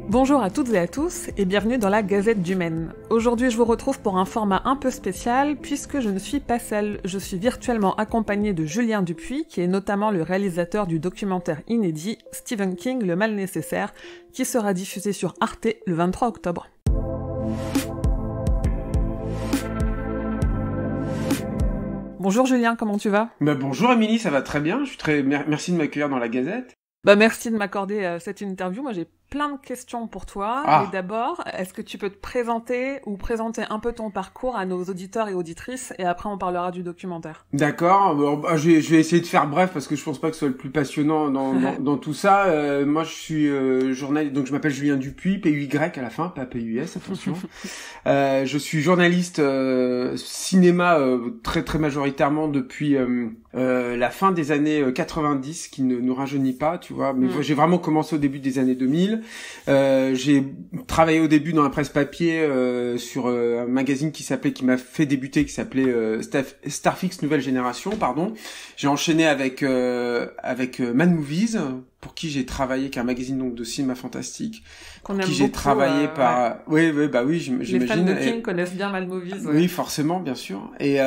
Bonjour à toutes et à tous et bienvenue dans la Gazette du Maine. Aujourd'hui je vous retrouve pour un format un peu spécial puisque je ne suis pas seule. Je suis virtuellement accompagnée de Julien Dupuis qui est notamment le réalisateur du documentaire inédit Stephen King, Le Mal Nécessaire, qui sera diffusé sur Arte le 23 octobre. Bonjour Julien, comment tu vas ? Bonjour Émilie, ça va très bien, merci de m'accueillir dans la Gazette. Merci de m'accorder cette interview, moi j'ai plein de questions pour toi. Et d'abord, est-ce que tu peux te présenter ou présenter un peu ton parcours à nos auditeurs et auditrices et après on parlera du documentaire. D'accord, je vais essayer de faire bref parce que je pense pas que ce soit le plus passionnant dans tout ça. Moi je suis journaliste, donc je m'appelle Julien Dupuis, P-U-Y à la fin, pas P-U-S, attention. Je suis journaliste cinéma très très majoritairement depuis la fin des années 90, qui ne nous rajeunit pas, tu vois. Mais j'ai vraiment commencé au début des années 2000. J'ai travaillé au début dans la presse papier sur un magazine qui m'a fait débuter, qui s'appelait Starfix Nouvelle Génération, pardon. J'ai enchaîné avec Mad Movies, pour qui j'ai travaillé, qui est un magazine donc de cinéma fantastique, qu'on aime qui j'ai beaucoup, travaillé par oui, j'imagine. Les fans de King connaissent bien Mad Movies. Ouais. Oui, forcément, bien sûr. Et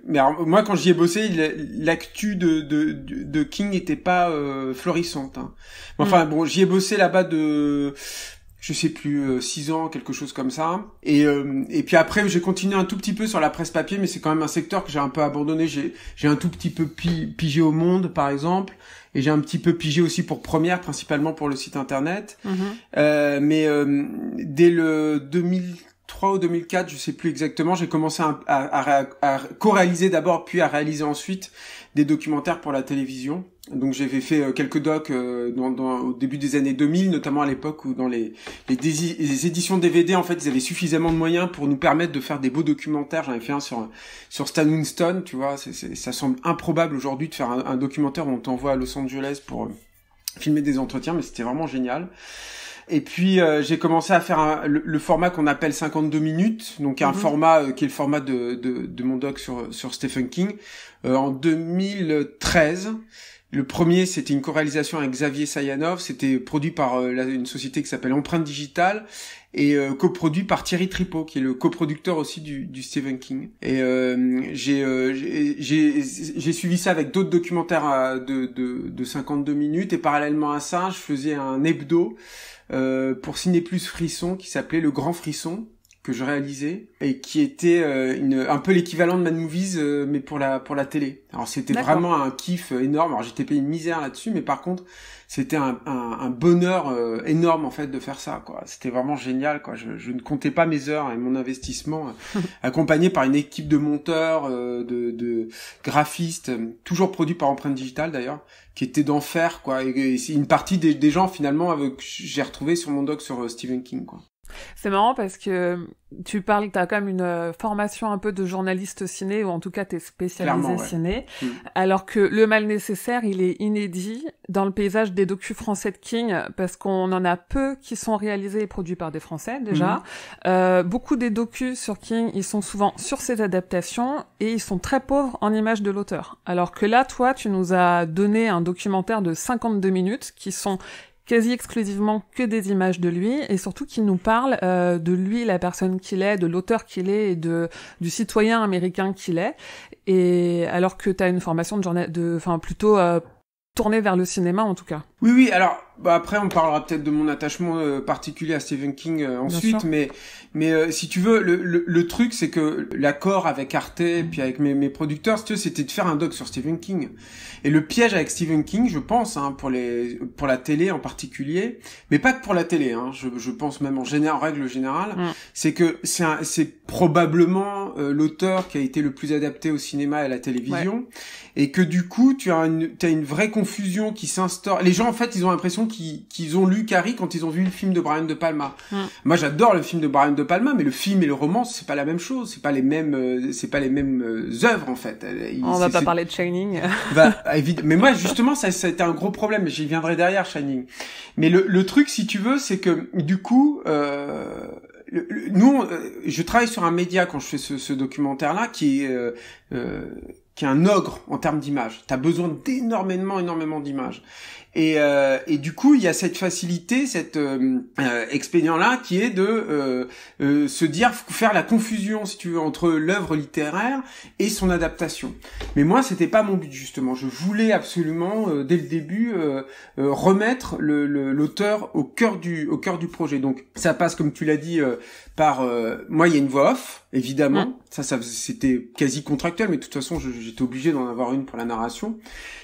mais alors, moi quand j'y ai bossé, l'actu de King n'était pas florissante. Hein. Enfin bon, j'y ai bossé là-bas de je sais plus 6 ans, quelque chose comme ça. Et puis après j'ai continué un tout petit peu sur la presse papier, mais c'est quand même un secteur que j'ai un peu abandonné. J'ai un tout petit peu pigé au Monde par exemple. Et j'ai un petit peu pigé aussi pour Première, principalement pour le site internet. Mais dès le 2003 ou 2004, je sais plus exactement, j'ai commencé à co-réaliser d'abord, puis à réaliser ensuite des documentaires pour la télévision. Donc j'avais fait quelques docs au début des années 2000, notamment à l'époque où dans les éditions DVD, en fait, ils avaient suffisamment de moyens pour nous permettre de faire des beaux documentaires. J'en avais fait un sur Stan Winston, tu vois. Ça semble improbable aujourd'hui de faire un documentaire où on t'envoie à Los Angeles pour filmer des entretiens, mais c'était vraiment génial. Et puis j'ai commencé à faire le format qu'on appelle 52 minutes, donc un format qui est le format de mon doc sur Stephen King en 2013. Le premier, c'était une co-réalisation avec Xavier Sayanov, c'était produit par une société qui s'appelle Empreinte Digitale et coproduit par Thierry Tripot, qui est le coproducteur aussi du Stephen King. Et j'ai suivi ça avec d'autres documentaires de 52 minutes, et parallèlement à ça, je faisais un hebdo pour Ciné Plus Frisson qui s'appelait Le Grand Frisson, que je réalisais et qui était un peu l'équivalent de Mad Movies mais pour la télé. Alors c'était vraiment un kiff énorme. Alors j'étais payé une misère là-dessus, mais par contre c'était un bonheur énorme en fait de faire ça, quoi. C'était vraiment génial, quoi. Je ne comptais pas mes heures et mon investissement accompagné par une équipe de monteurs, de graphistes, toujours produit par Empreinte Digitale d'ailleurs, qui était d'enfer, quoi. Et c'est une partie des gens finalement que j'ai retrouvé sur mon doc sur Stephen King, quoi. C'est marrant parce que t'as quand même une formation un peu de journaliste ciné, ou en tout cas t'es spécialisé ciné, alors que Le Mal Nécessaire, il est inédit dans le paysage des docus français de King, parce qu'on en a peu qui sont réalisés et produits par des Français, déjà. Beaucoup des docus sur King, ils sont souvent sur ses adaptations, et ils sont très pauvres en images de l'auteur. Alors que là, toi, tu nous as donné un documentaire de 52 minutes, qui sont quasi exclusivement que des images de lui, et surtout qu'il nous parle de lui, la personne qu'il est, de l'auteur qu'il est, et du citoyen américain qu'il est. Et alors que t'as une formation plutôt tournée vers le cinéma en tout cas. Oui, alors après on parlera peut-être de mon attachement particulier à Stephen King ensuite, mais si tu veux, le truc c'est que l'accord avec Arte et puis avec mes producteurs, si tu veux, c'était de faire un doc sur Stephen King. Et le piège avec Stephen King, je pense, hein, pour la télé en particulier, mais pas que pour la télé, hein, je pense même en règle générale, c'est que c'est probablement l'auteur qui a été le plus adapté au cinéma et à la télévision, et que du coup t'as une vraie confusion qui s'instaure. Les gens en fait ils ont l'impression qu'ils ont lu Carrie quand ils ont vu le film de Brian De Palma. Moi j'adore le film de Brian De Palma, mais le film et le roman c'est pas la même chose, c'est pas les mêmes œuvres en fait. On va pas parler de Shining. Évidemment. Mais moi justement ça a été un gros problème, j'y viendrai derrière Shining. Mais le truc si tu veux c'est que du coup je travaille sur un média quand je fais ce documentaire là qui est un ogre en termes d'images. T'as besoin d'énormément d'images. Et du coup, il y a cette facilité, cet expédient-là, qui est de se dire, faire la confusion, si tu veux, entre l'œuvre littéraire et son adaptation. Mais moi, c'était pas mon but, justement. Je voulais absolument, dès le début, remettre l'auteur au cœur du projet. Donc, ça passe, comme tu l'as dit, par... moi, il y a une voix off, évidemment. Ça c'était quasi contractuel, mais de toute façon, j'étais obligé d'en avoir une pour la narration.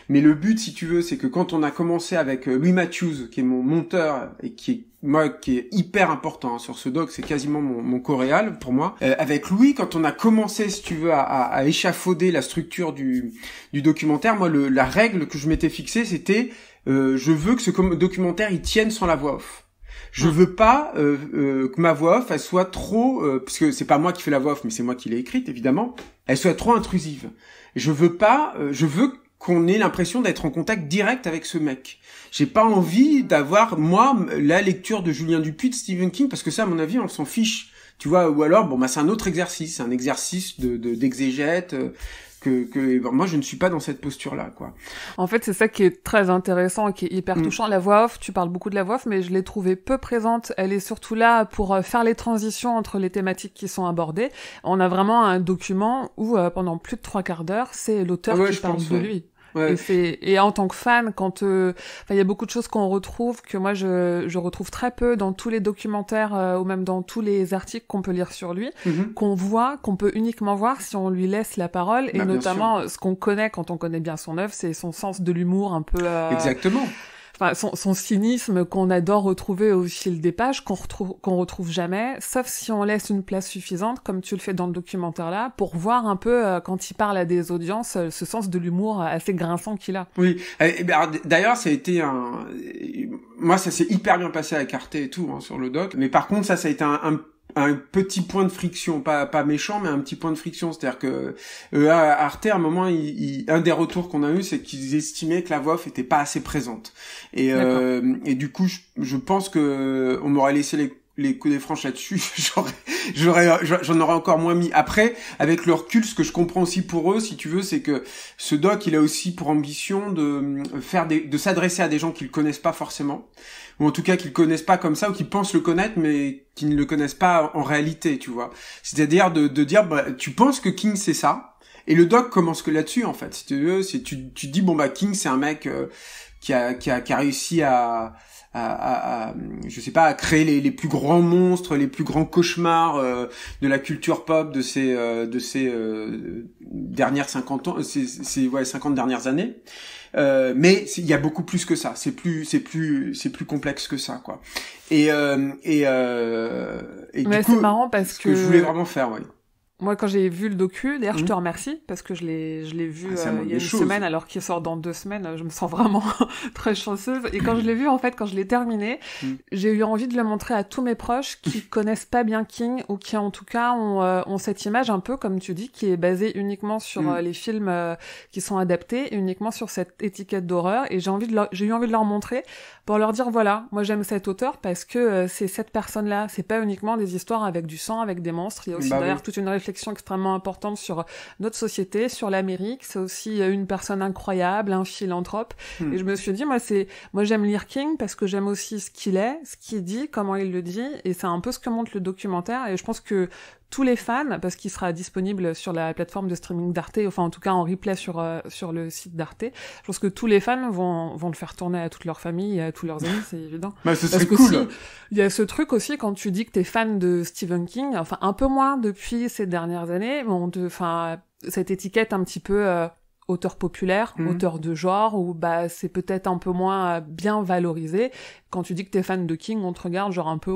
Mais le but, si tu veux, c'est que quand on a commencé avec Louis Matthews, qui est mon monteur et qui est hyper important sur ce doc, c'est quasiment mon coréal pour moi. Avec Louis, quand on a commencé, si tu veux, à échafauder la structure du documentaire, moi, la règle que je m'étais fixée, c'était je veux que ce documentaire il tienne sans la voix off. Je veux pas que ma voix off elle soit trop parce que c'est pas moi qui fais la voix off, mais c'est moi qui l'ai écrite évidemment. Elle soit trop intrusive. Je veux qu'on ait l'impression d'être en contact direct avec ce mec. J'ai pas envie d'avoir, moi, la lecture de Julien Dupuis de Stephen King, parce que ça, à mon avis, on s'en fiche. Tu vois, ou alors, c'est un autre exercice, un exercice d'exégète, moi, je ne suis pas dans cette posture-là, quoi. En fait, c'est ça qui est très intéressant et qui est hyper touchant. La voix off, tu parles beaucoup de la voix off, mais je l'ai trouvée peu présente. Elle est surtout là pour faire les transitions entre les thématiques qui sont abordées. On a vraiment un document où, pendant plus de 3/4 d'heure, c'est l'auteur qui parle de lui. Ouais. Et en tant que fan, quand il y a beaucoup de choses qu'on retrouve que moi je retrouve très peu dans tous les documentaires ou même dans tous les articles qu'on peut lire sur lui, qu'on peut uniquement voir si on lui laisse la parole, et notamment ce qu'on connaît quand on connaît bien son œuvre, c'est son sens de l'humour un peu exactement. Enfin, son cynisme qu'on adore retrouver au fil des pages, qu'on retrouve jamais, sauf si on laisse une place suffisante, comme tu le fais dans le documentaire là, pour voir un peu, quand il parle à des audiences, ce sens de l'humour assez grinçant qu'il a. Oui. D'ailleurs, ça a été moi, ça s'est hyper bien passé avec Arte et tout, sur le doc. Mais par contre, ça a été un petit point de friction, pas méchant, mais un petit point de friction. C'est-à-dire que Arte, à un moment, un des retours qu'on a eu, c'est qu'ils estimaient que la voix off était pas assez présente. Et du coup, je pense que on m'aurait laissé les coups des franches là-dessus, j'en aurais encore moins mis. Après, avec le recul, ce que je comprends aussi pour eux, si tu veux, c'est que ce doc, il a aussi pour ambition de s'adresser à des gens qui le connaissent pas forcément, ou en tout cas qui le connaissent pas comme ça, ou qui pensent le connaître, mais qui ne le connaissent pas en réalité, tu vois. C'est-à-dire de dire, tu penses que King c'est ça, et le doc commence que là-dessus, en fait. Si tu veux, tu dis, King c'est un mec qui a réussi à je sais pas, à créer les plus grands monstres, les plus grands cauchemars de la culture pop de ces dernières 50 ans, ces 50 dernières années. Mais il y a beaucoup plus que ça. C'est plus complexe que ça, quoi. Et du coup, c'est marrant parce que je voulais vraiment faire, ouais. Moi, quand j'ai vu le docu, d'ailleurs, je te remercie, parce que je l'ai vu il y a une semaine, alors qu'il sort dans 2 semaines, je me sens vraiment très chanceuse. Et quand je l'ai vu, en fait, quand je l'ai terminé, j'ai eu envie de le montrer à tous mes proches qui connaissent pas bien King, ou qui, en tout cas, ont cette image un peu, comme tu dis, qui est basée uniquement sur les films qui sont adaptés, et uniquement sur cette étiquette d'horreur. Et j'ai eu envie de leur montrer, pour leur dire, voilà, moi j'aime cet auteur, parce que c'est cette personne-là. C'est pas uniquement des histoires avec du sang, avec des monstres. Il y a aussi derrière toute une réflexion extrêmement importante sur notre société, sur l'Amérique. C'est aussi une personne incroyable, un philanthrope. Et je me suis dit, moi j'aime lire King parce que j'aime aussi ce qu'il est, ce qu'il dit, comment il le dit, et c'est un peu ce que montre le documentaire. Et je pense que tous les fans, parce qu'il sera disponible sur la plateforme de streaming d'Arte, enfin en tout cas en replay sur le site d'Arte, je pense que tous les fans vont le faire tourner à toute leur famille et à tous leurs amis, c'est évident. Ce serait cool. Il y a ce truc aussi, quand tu dis que t'es fan de Stephen King, enfin un peu moins depuis ces dernières années, cette étiquette un petit peu auteur populaire, auteur de genre, où c'est peut-être un peu moins bien valorisé. Quand tu dis que t'es fan de King, on te regarde genre un peu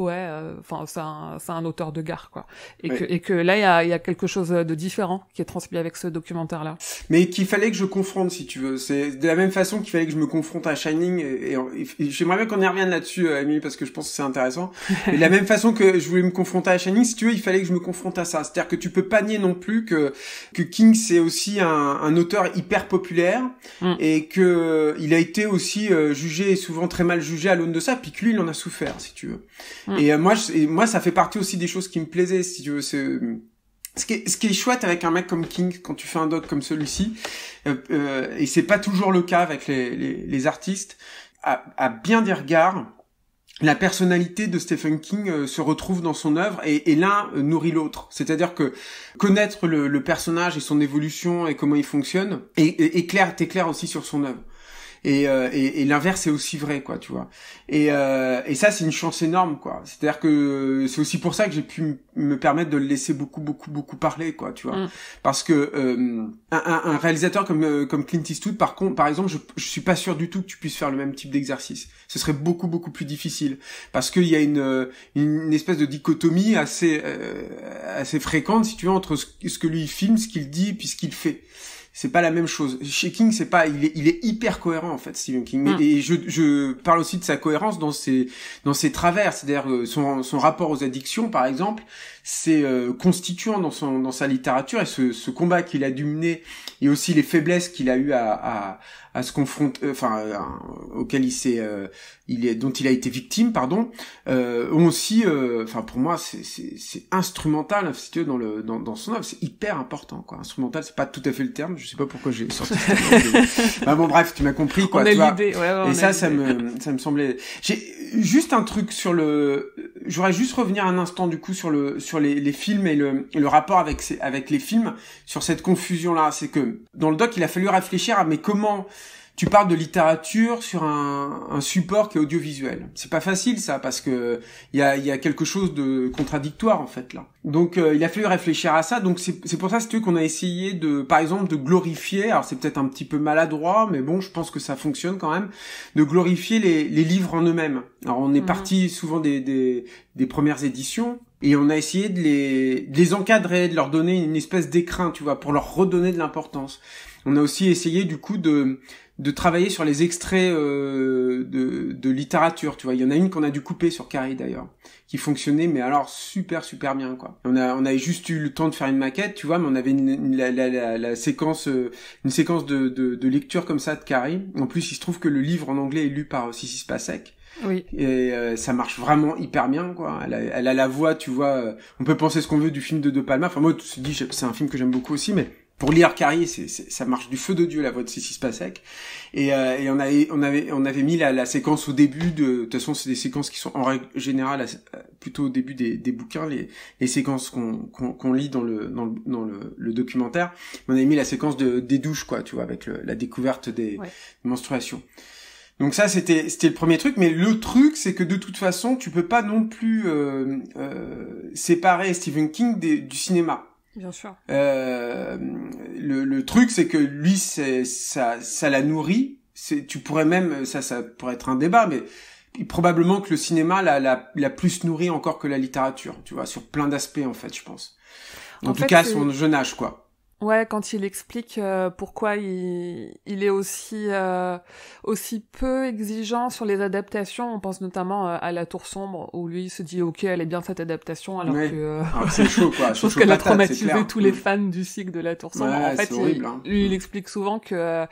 c'est un auteur de gare, quoi. Et que là il y a quelque chose de différent qui est transmis avec ce documentaire là. Mais qu'il fallait que je confronte, si tu veux. C'est de la même façon qu'il fallait que je me confronte à Shining, et j'aimerais bien qu'on y revienne là-dessus, Amy, parce que je pense que c'est intéressant. Et de la même façon que je voulais me confronter à Shining, si tu veux, il fallait que je me confronte à ça. C'est-à-dire que tu peux pas nier non plus que King c'est aussi un auteur hyper populaire, et que il a été aussi jugé, et souvent très mal jugé à l'aune de ça, puis que lui il en a souffert, si tu veux. Et moi ça fait partie aussi des choses qui me plaisaient, si tu veux. Ce qui est chouette avec un mec comme King, quand tu fais un doc comme celui-ci, et c'est pas toujours le cas avec les artistes, à bien des regards, la personnalité de Stephen King se retrouve dans son œuvre et l'un nourrit l'autre. C'est-à-dire que connaître le personnage et son évolution et comment il fonctionne t'éclaire aussi sur son œuvre. Et l'inverse est aussi vrai, quoi, tu vois. Et ça, c'est une chance énorme, quoi. C'est-à-dire que c'est aussi pour ça que j'ai pu me permettre de le laisser beaucoup parler, quoi, tu vois. Parce que un réalisateur comme Clint Eastwood, par exemple, je suis pas sûr du tout que tu puisses faire le même type d'exercice. Ce serait beaucoup plus difficile parce qu'il y a une espèce de dichotomie assez fréquente, si tu veux, entre ce que lui il filme, ce qu'il dit, puis ce qu'il fait. C'est pas la même chose. Chez King, c'est pas, il est hyper cohérent, en fait, Stephen King. Et je parle aussi de sa cohérence dans ses travers. C'est-à-dire, son rapport aux addictions, par exemple, c'est constituant dans sa littérature, et ce combat qu'il a dû mener, et aussi les faiblesses qu'il a eu à se confronter, auquel dont il a été victime, ont aussi, pour moi, c'est instrumental, si tu veux, dans son œuvre, c'est hyper important, quoi. Instrumental, c'est pas tout à fait le terme, je sais pas pourquoi j'ai sorti ce terme. Bon, bref, tu m'as compris, quoi. On a l'idée, et ça me semblait. J'ai juste un truc j'aurais juste revenir un instant, du coup, sur les films et le rapport avec les films, sur cette confusion-là. C'est que, dans le doc, il a fallu réfléchir à, mais comment tu parles de littérature sur un support qui est audiovisuel. C'est pas facile, ça, parce que il y a quelque chose de contradictoire, en fait, là. Donc il a fallu réfléchir à ça. Donc c'est pour ça, si tu veux, qu'on a essayé par exemple de glorifier, alors c'est peut-être un petit peu maladroit, mais bon, je pense que ça fonctionne quand même, de glorifier les livres en eux-mêmes. Alors on est parti souvent des premières éditions, et on a essayé de les encadrer, de leur donner une espèce d'écrin, tu vois, pour leur redonner de l'importance. On a aussi essayé, du coup, de travailler sur les extraits de littérature, tu vois. Il y en a une qu'on a dû couper sur Carrie, d'ailleurs, qui fonctionnait, mais alors super bien, quoi. On avait juste eu le temps de faire une maquette, tu vois, mais on avait la séquence, une séquence de lecture comme ça de Carrie. En plus, il se trouve que le livre en anglais est lu par Sissy Spacek. Oui. Et ça marche vraiment hyper bien, quoi. Elle a la voix, tu vois. On peut penser ce qu'on veut du film de Palma. Enfin, moi, je dis, c'est un film que j'aime beaucoup aussi, mais pour lire Carrie, ça marche du feu de Dieu, la voix de Sissy Spacek. Et on avait mis la séquence au début de toute façon, c'est des séquences qui sont en règle générale plutôt au début des bouquins, les séquences qu'on lit dans le documentaire. On avait mis la séquence des douches, quoi, tu vois, avec la découverte des menstruations. Donc ça, c'était le premier truc, mais le truc, c'est que de toute façon, tu peux pas non plus séparer Stephen King du cinéma. Bien sûr. Le truc, c'est que lui, ça la nourrit. Tu pourrais même, ça pourrait être un débat, mais probablement que le cinéma l'a plus nourri encore que la littérature, tu vois, sur plein d'aspects, en fait, je pense. En tout cas, son jeune âge, quoi. Ouais, quand il explique pourquoi il est aussi peu exigeant sur les adaptations, on pense notamment à La Tour Sombre, où lui il se dit ok, elle est bien cette adaptation, alors que c'est chaud, quoi. Je pense qu'elle a traumatisé tous les fans du cycle de La Tour Sombre. Ouais, en fait, horrible, il explique souvent que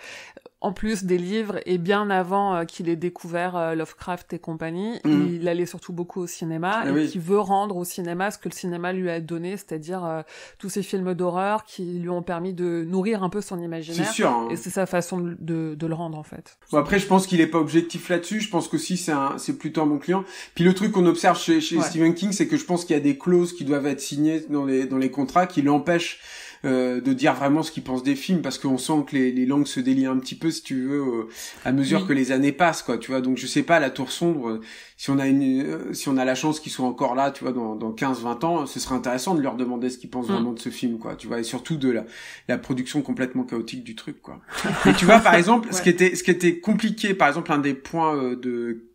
en plus des livres, et bien avant qu'il ait découvert Lovecraft et compagnie, il allait surtout beaucoup au cinéma, qu'il veut rendre au cinéma ce que le cinéma lui a donné, c'est-à-dire tous ces films d'horreur qui lui ont permis de nourrir un peu son imaginaire. C'est sûr, hein. Et c'est sa façon de le rendre, en fait. Bon, après, je pense qu'il est pas objectif là-dessus. Je pense qu'aussi c'est plutôt un bon client. Puis le truc qu'on observe chez Stephen King, c'est que je pense qu'il y a des clauses qui doivent être signées dans les contrats qui l'empêchent de dire vraiment ce qu'il pense des films, parce qu'on sent que les langues se délient un petit peu, si tu veux, à mesure que les années passent, quoi, tu vois. Donc je sais pas, La Tour Sombre, si on a la chance qu'ils soient encore là, tu vois, dans 15-20 ans, ce serait intéressant de leur demander ce qu'ils pensent vraiment de ce film, quoi, tu vois, et surtout de la production complètement chaotique du truc, quoi. Et tu vois, par exemple, ce qui était compliqué, par exemple, un des points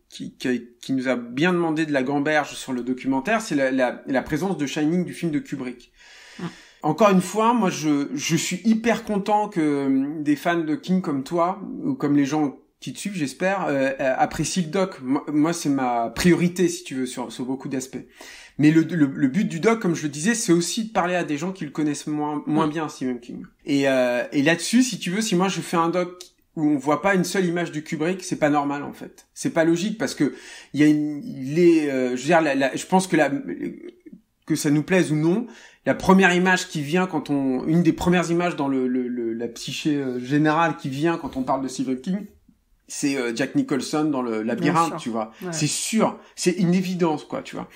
qui nous a bien demandé de la gamberge sur le documentaire, c'est la présence de Shining du film de Kubrick. Encore une fois, moi, je suis hyper content que des fans de King comme toi, ou comme les gens qui te suivent, j'espère, apprécient le doc. Moi, c'est ma priorité, si tu veux, sur beaucoup d'aspects. Mais le but du doc, comme je le disais, c'est aussi de parler à des gens qui le connaissent moins bien, Stephen King. Et là-dessus, si tu veux, si moi je fais un doc où on voit pas une seule image du Kubrick, c'est pas normal, en fait. C'est pas logique, parce que je pense que ça nous plaise ou non, la première image qui vient une des premières images dans la psyché générale qui vient quand on parle de Stephen King, c'est Jack Nicholson dans le labyrinthe, tu vois. Ouais. C'est sûr, c'est une évidence, quoi, tu vois.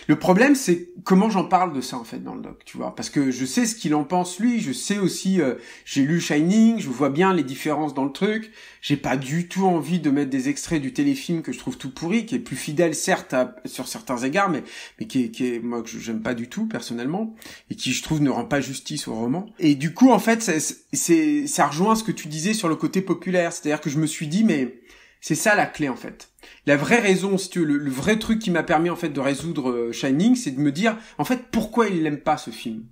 Le problème, c'est comment j'en parle de ça, en fait, dans le doc, tu vois. Parce que je sais ce qu'il en pense, lui. Je sais aussi, j'ai lu Shining, je vois bien les différences dans le truc. J'ai pas du tout envie de mettre des extraits du téléfilm que je trouve tout pourri, qui est plus fidèle, certes, sur certains égards, mais qui est, moi, que j'aime pas du tout, personnellement. Et qui, je trouve, ne rend pas justice au roman. Et du coup, en fait, ça rejoint ce que tu disais sur le côté populaire. C'est-à-dire que je me suis dit, mais c'est ça la clé, en fait. La vraie raison, si tu veux, le vrai truc qui m'a permis, en fait, de résoudre Shining, c'est de me dire, en fait, pourquoi il l'aime pas, ce film.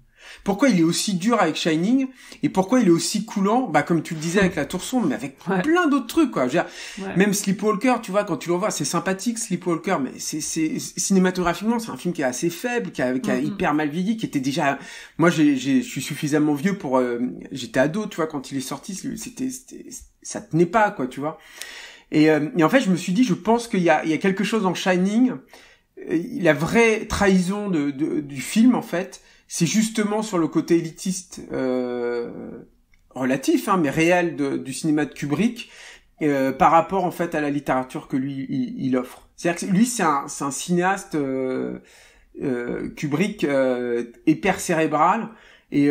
Pourquoi il est aussi dur avec Shining, et pourquoi il est aussi coulant, bah, comme tu le disais avec La Tour Sombre, mais avec plein d'autres trucs, quoi. Je veux dire, même Sleepwalker, tu vois, quand tu le revois, c'est sympathique, Sleepwalker, mais c'est cinématographiquement, c'est un film qui est assez faible, qui a hyper mal vieilli, qui était déjà, moi, je suis suffisamment vieux pour, j'étais ado, tu vois, quand il est sorti, ça tenait pas, quoi, tu vois. Et en fait, je me suis dit, je pense qu'il y a quelque chose en Shining, la vraie trahison du film, en fait, c'est justement sur le côté élitiste, relatif, hein, mais réel du cinéma de Kubrick, par rapport, en fait, à la littérature que lui, il offre. C'est-à-dire que lui, c'est un cinéaste, Kubrick, hyper cérébral, et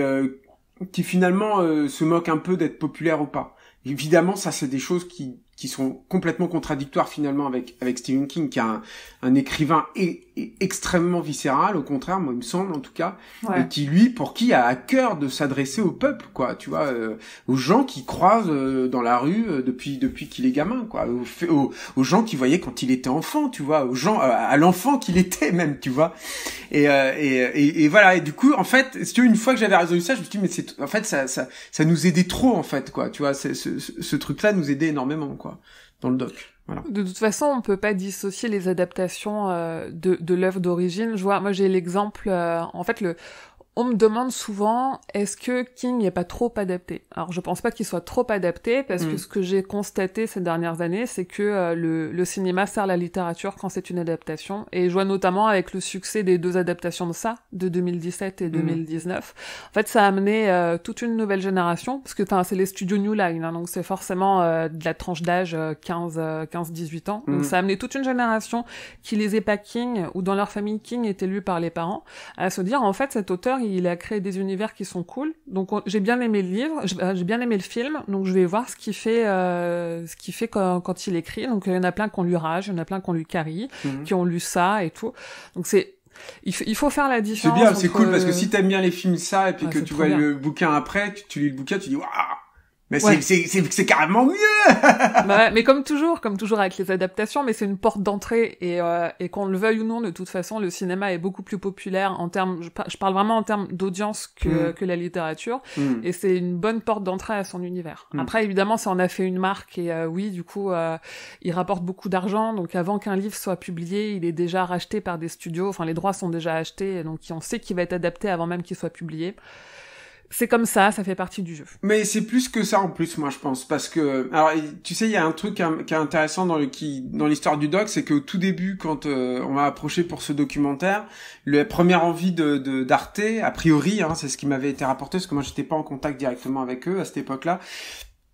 qui finalement se moque un peu d'être populaire ou pas. Évidemment, ça, c'est des choses qui sont complètement contradictoires finalement avec Stephen King, qui a un écrivain extrêmement viscéral, au contraire, moi il me semble en tout cas, et qui lui, pour qui a à cœur de s'adresser au peuple, quoi, tu vois, aux gens qui croisent dans la rue depuis qu'il est gamin, quoi, aux gens qu'il voyait quand il était enfant, tu vois, aux gens, à l'enfant qu'il était même, tu vois, et voilà, et du coup, en fait, si tu veux, une fois que j'avais résolu ça, je me suis dit, mais en fait, ça nous aidait trop, en fait, quoi, tu vois, ce truc-là nous aidait énormément, quoi, dans le doc. Voilà. De toute façon, on peut pas dissocier les adaptations de l'œuvre d'origine. Moi j'ai l'exemple, en fait, on me demande souvent, est-ce que King n'est pas trop adapté? Alors, je pense pas qu'il soit trop adapté, parce que ce que j'ai constaté ces dernières années, c'est que le cinéma sert la littérature quand c'est une adaptation. Et je vois notamment avec le succès des 2 adaptations de ça, de 2017 et 2019. En fait, ça a amené toute une nouvelle génération, parce que c'est les studios New Line, hein, donc c'est forcément de la tranche d'âge 15-18 ans. Donc ça a amené toute une génération qui lisait pas King, ou dans leur famille King était lu par les parents, à se dire, en fait, cet auteur, il a créé des univers qui sont cool. Donc j'ai bien aimé le livre, j'ai bien aimé le film, donc je vais voir ce qu'il fait quand il écrit. Donc il y en a plein qu'on lui rage, il y en a plein qu'on lui carie, qui ont lu ça et tout. Donc il faut faire la différence. C'est bien, c'est cool, parce que si t'aimes bien les films ça, et puis que tu vois le bouquin après, tu lis le bouquin, tu dis waouh. Mais c'est carrément mieux. Mais comme toujours avec les adaptations, mais c'est une porte d'entrée, et qu'on le veuille ou non, de toute façon, le cinéma est beaucoup plus populaire en termes, je parle vraiment en termes d'audience que la littérature, et c'est une bonne porte d'entrée à son univers. Après, évidemment, ça en a fait une marque, et oui, du coup, il rapporte beaucoup d'argent, donc avant qu'un livre soit publié, il est déjà racheté par des studios, enfin, les droits sont déjà achetés, et donc on sait qu'il va être adapté avant même qu'il soit publié. C'est comme ça fait partie du jeu. Mais c'est plus que ça en plus, moi je pense, parce que alors tu sais, il y a un truc qui est intéressant dans l'histoire du doc, c'est qu'au tout début, quand on m'a approché pour ce documentaire, la première envie d'Arte, a priori, hein, c'est ce qui m'avait été rapporté, parce que moi j'étais pas en contact directement avec eux à cette époque-là,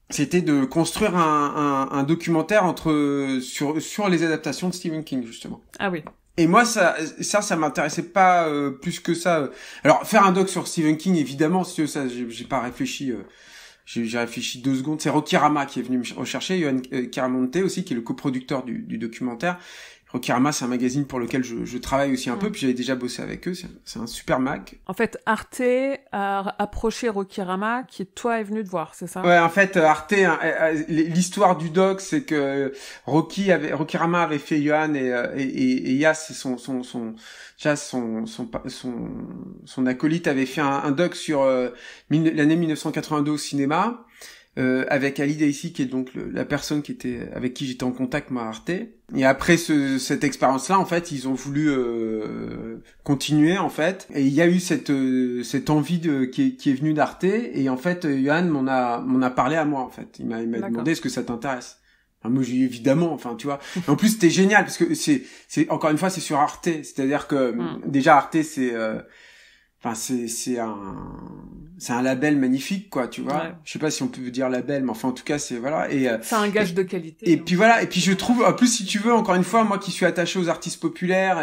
c'était de construire un documentaire sur les adaptations de Stephen King, justement. Ah oui. Et moi, ça m'intéressait pas plus que ça. Alors, faire un doc sur Stephen King, évidemment, si ça, j'ai pas réfléchi. J'ai réfléchi 2 secondes. C'est Rocky Rama qui est venu me rechercher, Yohan Kiramonte aussi, qui est le coproducteur du documentaire. Rocky Rama, c'est un magazine pour lequel je travaille aussi un peu, puis j'avais déjà bossé avec eux, c'est un super mag. En fait, Arte a approché Rocky Rama, qui toi est venu te voir, c'est ça? Ouais, en fait, Arte, l'histoire du doc, c'est que Rocky Rama avait fait Yohan et Yas, son acolyte avait fait un doc sur l'année 1982 au cinéma. Avec Ali Daisy, qui est donc la personne avec qui j'étais en contact, moi, à Arte. Et après cette expérience-là, en fait, ils ont voulu continuer, en fait. Et il y a eu cette envie qui est venue d'Arte. Et en fait, Yohan m'en a parlé à moi, en fait. Il m'a demandé, est-ce que ça t'intéresse? Enfin, moi, j'ai dit évidemment, enfin, tu vois. Et en plus, c'était génial, parce que c'est encore une fois, c'est sur Arte. C'est-à-dire que déjà, Arte, Enfin, c'est un label magnifique, quoi, tu vois. Ouais. Je sais pas si on peut dire label, mais enfin, en tout cas, c'est, voilà. Et, c'est un gage de qualité. Et puis voilà. Et puis je trouve, en plus, si tu veux, encore une fois, moi qui suis attaché aux artistes populaires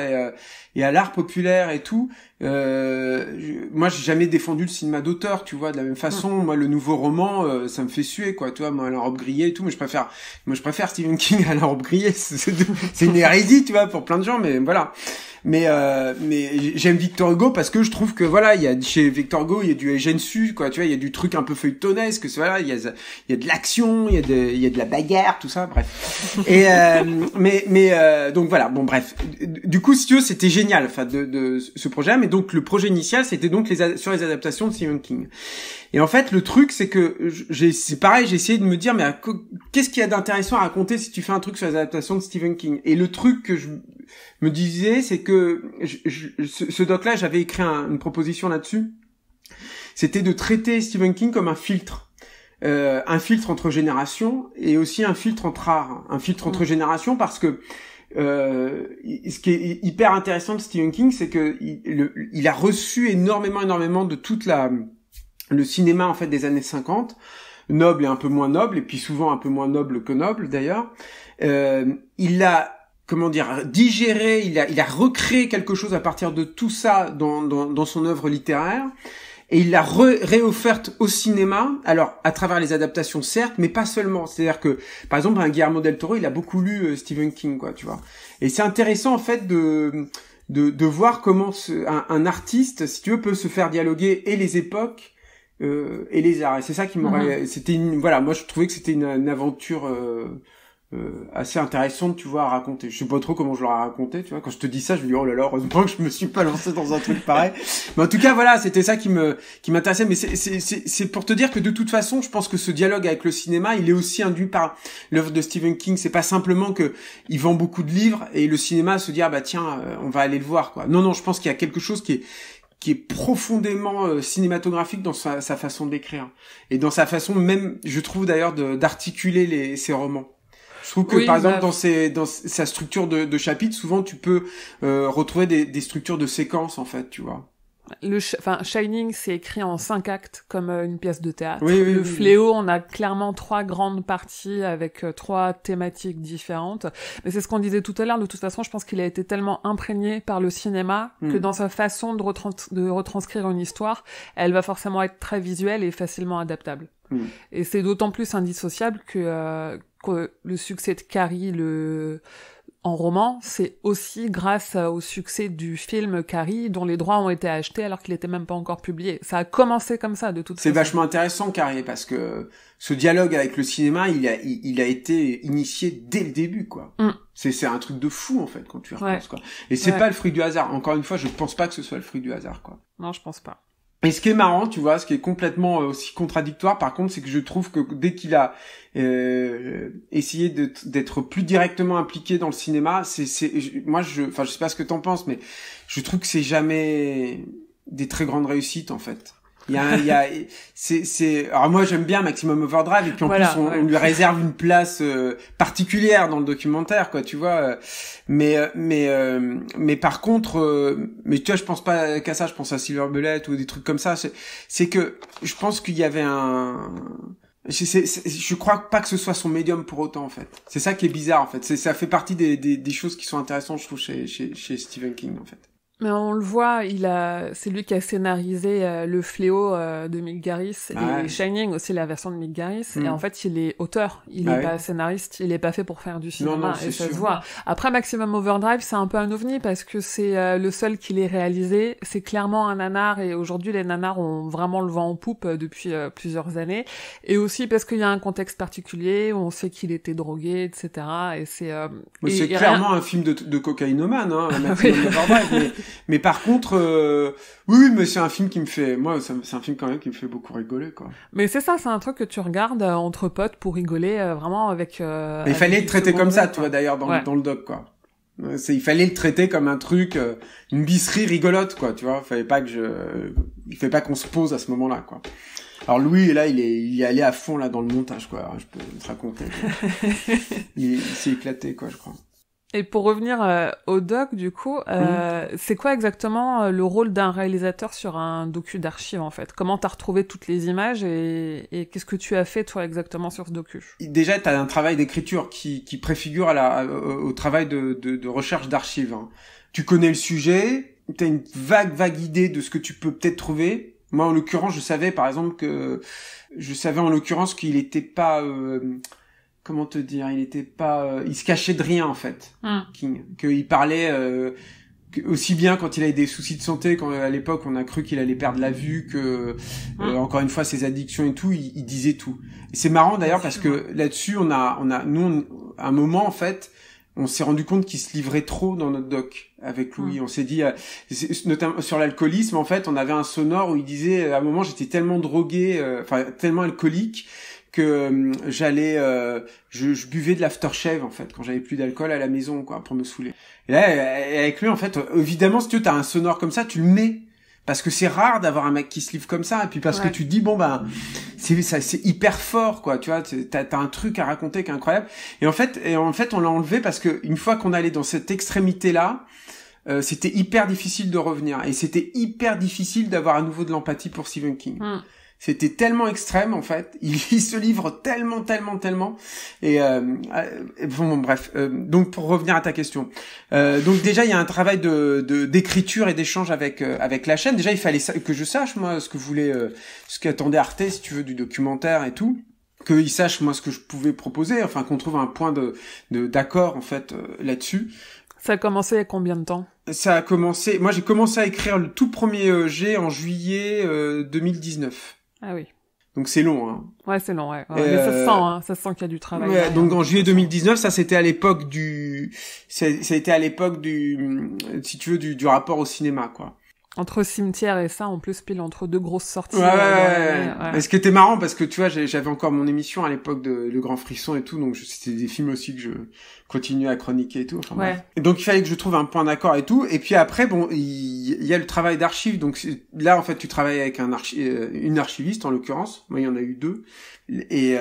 et à l'art populaire et tout, moi, j'ai jamais défendu le cinéma d'auteur, tu vois. De la même façon, moi, le nouveau roman, ça me fait suer, quoi, tu vois. Moi, La Robe grillée et tout, mais je préfère Stephen King à La Robe grillée. C'est une hérésie, tu vois, pour plein de gens, mais voilà. Mais j'aime Victor Hugo parce que je trouve que voilà, il y a chez Victor Hugo, il y a du Eugène Sue, quoi, tu vois, il y a du truc un peu feuilletonesque, voilà, il y a de l'action, il y a de la bagarre, tout ça, bref. Et donc voilà, bon bref. Du coup, si tu veux, c'était génial, enfin de ce projet, mais donc le projet initial, c'était donc sur les adaptations de Stephen King. Et en fait, le truc, c'est que c'est pareil, j'ai essayé de me dire, mais qu'est-ce qu'il y a d'intéressant à raconter si tu fais un truc sur les adaptations de Stephen King? Et le truc que je me disais, c'est que ce doc-là, j'avais écrit une proposition là-dessus. C'était de traiter Stephen King comme un filtre entre générations et aussi un filtre entre arts, un filtre entre générations, parce que ce qui est hyper intéressant de Stephen King, c'est que il a reçu énormément de toute le cinéma en fait des années 50, noble et un peu moins noble, et puis souvent un peu moins noble que noble d'ailleurs. Il a digéré, il a recréé quelque chose à partir de tout ça dans son œuvre littéraire, et il l'a réofferte au cinéma, alors à travers les adaptations certes, mais pas seulement. C'est-à-dire que, par exemple, un Guillermo del Toro, il a beaucoup lu Stephen King, quoi, tu vois. Et c'est intéressant en fait de voir comment un artiste, si tu veux, peut se faire dialoguer et les époques et les arts. Et c'est ça qui m'aurait, moi je trouvais que c'était une aventure assez intéressante, tu vois, à raconter. Je sais pas trop comment je l'aurais raconté, tu vois. Quand je te dis ça, je me dis, oh là là, heureusement que je me suis pas lancé dans un truc pareil. Mais en tout cas, voilà, c'était ça qui m'intéressait. Mais c'est pour te dire que de toute façon, je pense que ce dialogue avec le cinéma, il est aussi induit par l'œuvre de Stephen King. C'est pas simplement que il vend beaucoup de livres et le cinéma se dit, ah bah tiens, on va aller le voir, quoi. Non, je pense qu'il y a quelque chose qui est profondément cinématographique dans sa façon d'écrire. Et dans sa façon même, je trouve d'ailleurs, d'articuler ses romans. Je trouve que par exemple dans sa structure de chapitres, souvent tu peux retrouver des structures de séquences en fait, tu vois. Shining, c'est écrit en 5 actes comme une pièce de théâtre. Le Fléau, on a clairement 3 grandes parties avec 3 thématiques différentes. Mais c'est ce qu'on disait tout à l'heure. De toute façon, je pense qu'il a été tellement imprégné par le cinéma que dans sa façon de retranscrire une histoire, elle va forcément être très visuelle et facilement adaptable. Et c'est d'autant plus indissociable que le succès de Carrie en roman, c'est aussi grâce au succès du film Carrie, dont les droits ont été achetés alors qu'il était même pas encore publié. Ça a commencé comme ça, de toute façon. C'est vachement intéressant, Carrie, parce que ce dialogue avec le cinéma, il a été initié dès le début, quoi. C'est un truc de fou, en fait, quand tu y repenses, quoi. Et c'est pas le fruit du hasard. Encore une fois, je pense pas que ce soit le fruit du hasard, quoi. Non, je pense pas. Et ce qui est marrant, tu vois, ce qui est complètement aussi contradictoire, par contre, c'est que je trouve que dès qu'il a essayé d'être plus directement impliqué dans le cinéma, moi, je sais pas ce que t'en penses, mais je trouve que c'est jamais des très grandes réussites, en fait. Alors moi j'aime bien Maximum Overdrive, et puis en plus on lui réserve une place particulière dans le documentaire, quoi, tu vois. Mais par contre, mais tu vois, je pense pas qu'à ça, je pense à Silver Bullet ou des trucs comme ça. C'est que je pense qu'il y avait je crois pas que ce soit son médium pour autant, en fait. C'est ça qui est bizarre, en fait. Ça fait partie des choses qui sont intéressantes, je trouve, chez Stephen King, en fait. Mais on le voit, c'est lui qui a scénarisé Le Fléau de Mick Garris et Shining aussi, la version de Mick Garris. Et en fait, il est auteur, il est pas scénariste, il est pas fait pour faire du cinéma, et ça se voit. Après, Maximum Overdrive, c'est un peu un ovni parce que c'est le seul qui l'ait réalisé. C'est clairement un nanar, et aujourd'hui, les nanars ont vraiment le vent en poupe depuis plusieurs années. Et aussi parce qu'il y a un contexte particulier où on sait qu'il était drogué, etc. Et c'est clairement un film de cocaïnomane, hein, Maximum Overdrive. Mais par contre, oui, mais c'est un film qui me fait, c'est un film quand même qui me fait beaucoup rigoler, quoi. Mais c'est ça, c'est un truc que tu regardes entre potes pour rigoler, vraiment avec. Mais il fallait le traiter comme ça, tu vois, d'ailleurs, dans le doc, quoi. Il fallait le traiter comme un truc, une bisserie rigolote, quoi, tu vois. Il fallait pas qu'on se pose à ce moment-là, quoi. Alors Louis, là, il est allé à fond, là, dans le montage, quoi. Alors, je peux te raconter. Il s'est éclaté, quoi, je crois. Et pour revenir au doc, du coup, c'est quoi exactement le rôle d'un réalisateur sur un docu d'archives, en fait? Comment t'as retrouvé toutes les images et qu'est-ce que tu as fait, toi, exactement sur ce docu? Déjà, t'as un travail d'écriture qui préfigure au travail de recherche d'archives. Hein. Tu connais le sujet, t'as une vague idée de ce que tu peux peut-être trouver. Moi, en l'occurrence, je savais en l'occurrence qu'il était pas... comment te dire, il se cachait de rien en fait, King, qu'il parlait aussi bien quand il avait des soucis de santé, quand à l'époque on a cru qu'il allait perdre la vue, que encore une fois ses addictions et tout, il disait tout. Et c'est marrant d'ailleurs parce que là-dessus à un moment en fait, on s'est rendu compte qu'il se livrait trop dans notre doc avec Louis. On s'est dit, notamment sur l'alcoolisme, en fait, on avait un sonore où il disait, à un moment, j'étais tellement drogué, tellement alcoolique, que je buvais de l'aftershave en fait quand j'avais plus d'alcool à la maison quoi pour me saouler. Et là avec lui en fait évidemment si tu as un sonore comme ça tu le mets parce que c'est rare d'avoir un mec qui se livre comme ça et puis parce que tu te dis bon ben c'est hyper fort quoi, tu vois, t'as un truc à raconter qui est incroyable et en fait on l'a enlevé parce que une fois qu'on allait dans cette extrémité là c'était hyper difficile de revenir et c'était hyper difficile d'avoir à nouveau de l'empathie pour Stephen King. C'était tellement extrême en fait, il se livre tellement et bon bref. Donc pour revenir à ta question, donc déjà il y a un travail d'écriture et d'échange avec la chaîne. Déjà il fallait que je sache moi ce qu'attendait Arte si tu veux du documentaire et tout, qu'ils sachent moi ce que je pouvais proposer, enfin qu'on trouve un point d'accord en fait là-dessus. Ça a commencé il y a combien de temps? Moi j'ai commencé à écrire le tout premier jet en juillet 2019. Ah oui. Donc c'est long, hein. Ouais, c'est long, ouais. Mais ça se sent qu'il y a du travail. Ouais, donc en juillet 2019, ça c'était à l'époque ça a été à l'époque si tu veux, du rapport au cinéma, quoi. Entre Cimetière et ça, en plus, pile entre deux grosses sorties. Ouais. Ce qui était marrant, parce que tu vois, j'avais encore mon émission à l'époque de Le Grand Frisson et tout, donc c'était des films aussi que je continuais à chroniquer et tout. Enfin, bref. Et donc il fallait que je trouve un point d'accord et tout. Et puis après, bon, il y a le travail d'archive. Donc là, en fait, tu travailles avec une archiviste, en l'occurrence. Moi, il y en a eu deux. Et il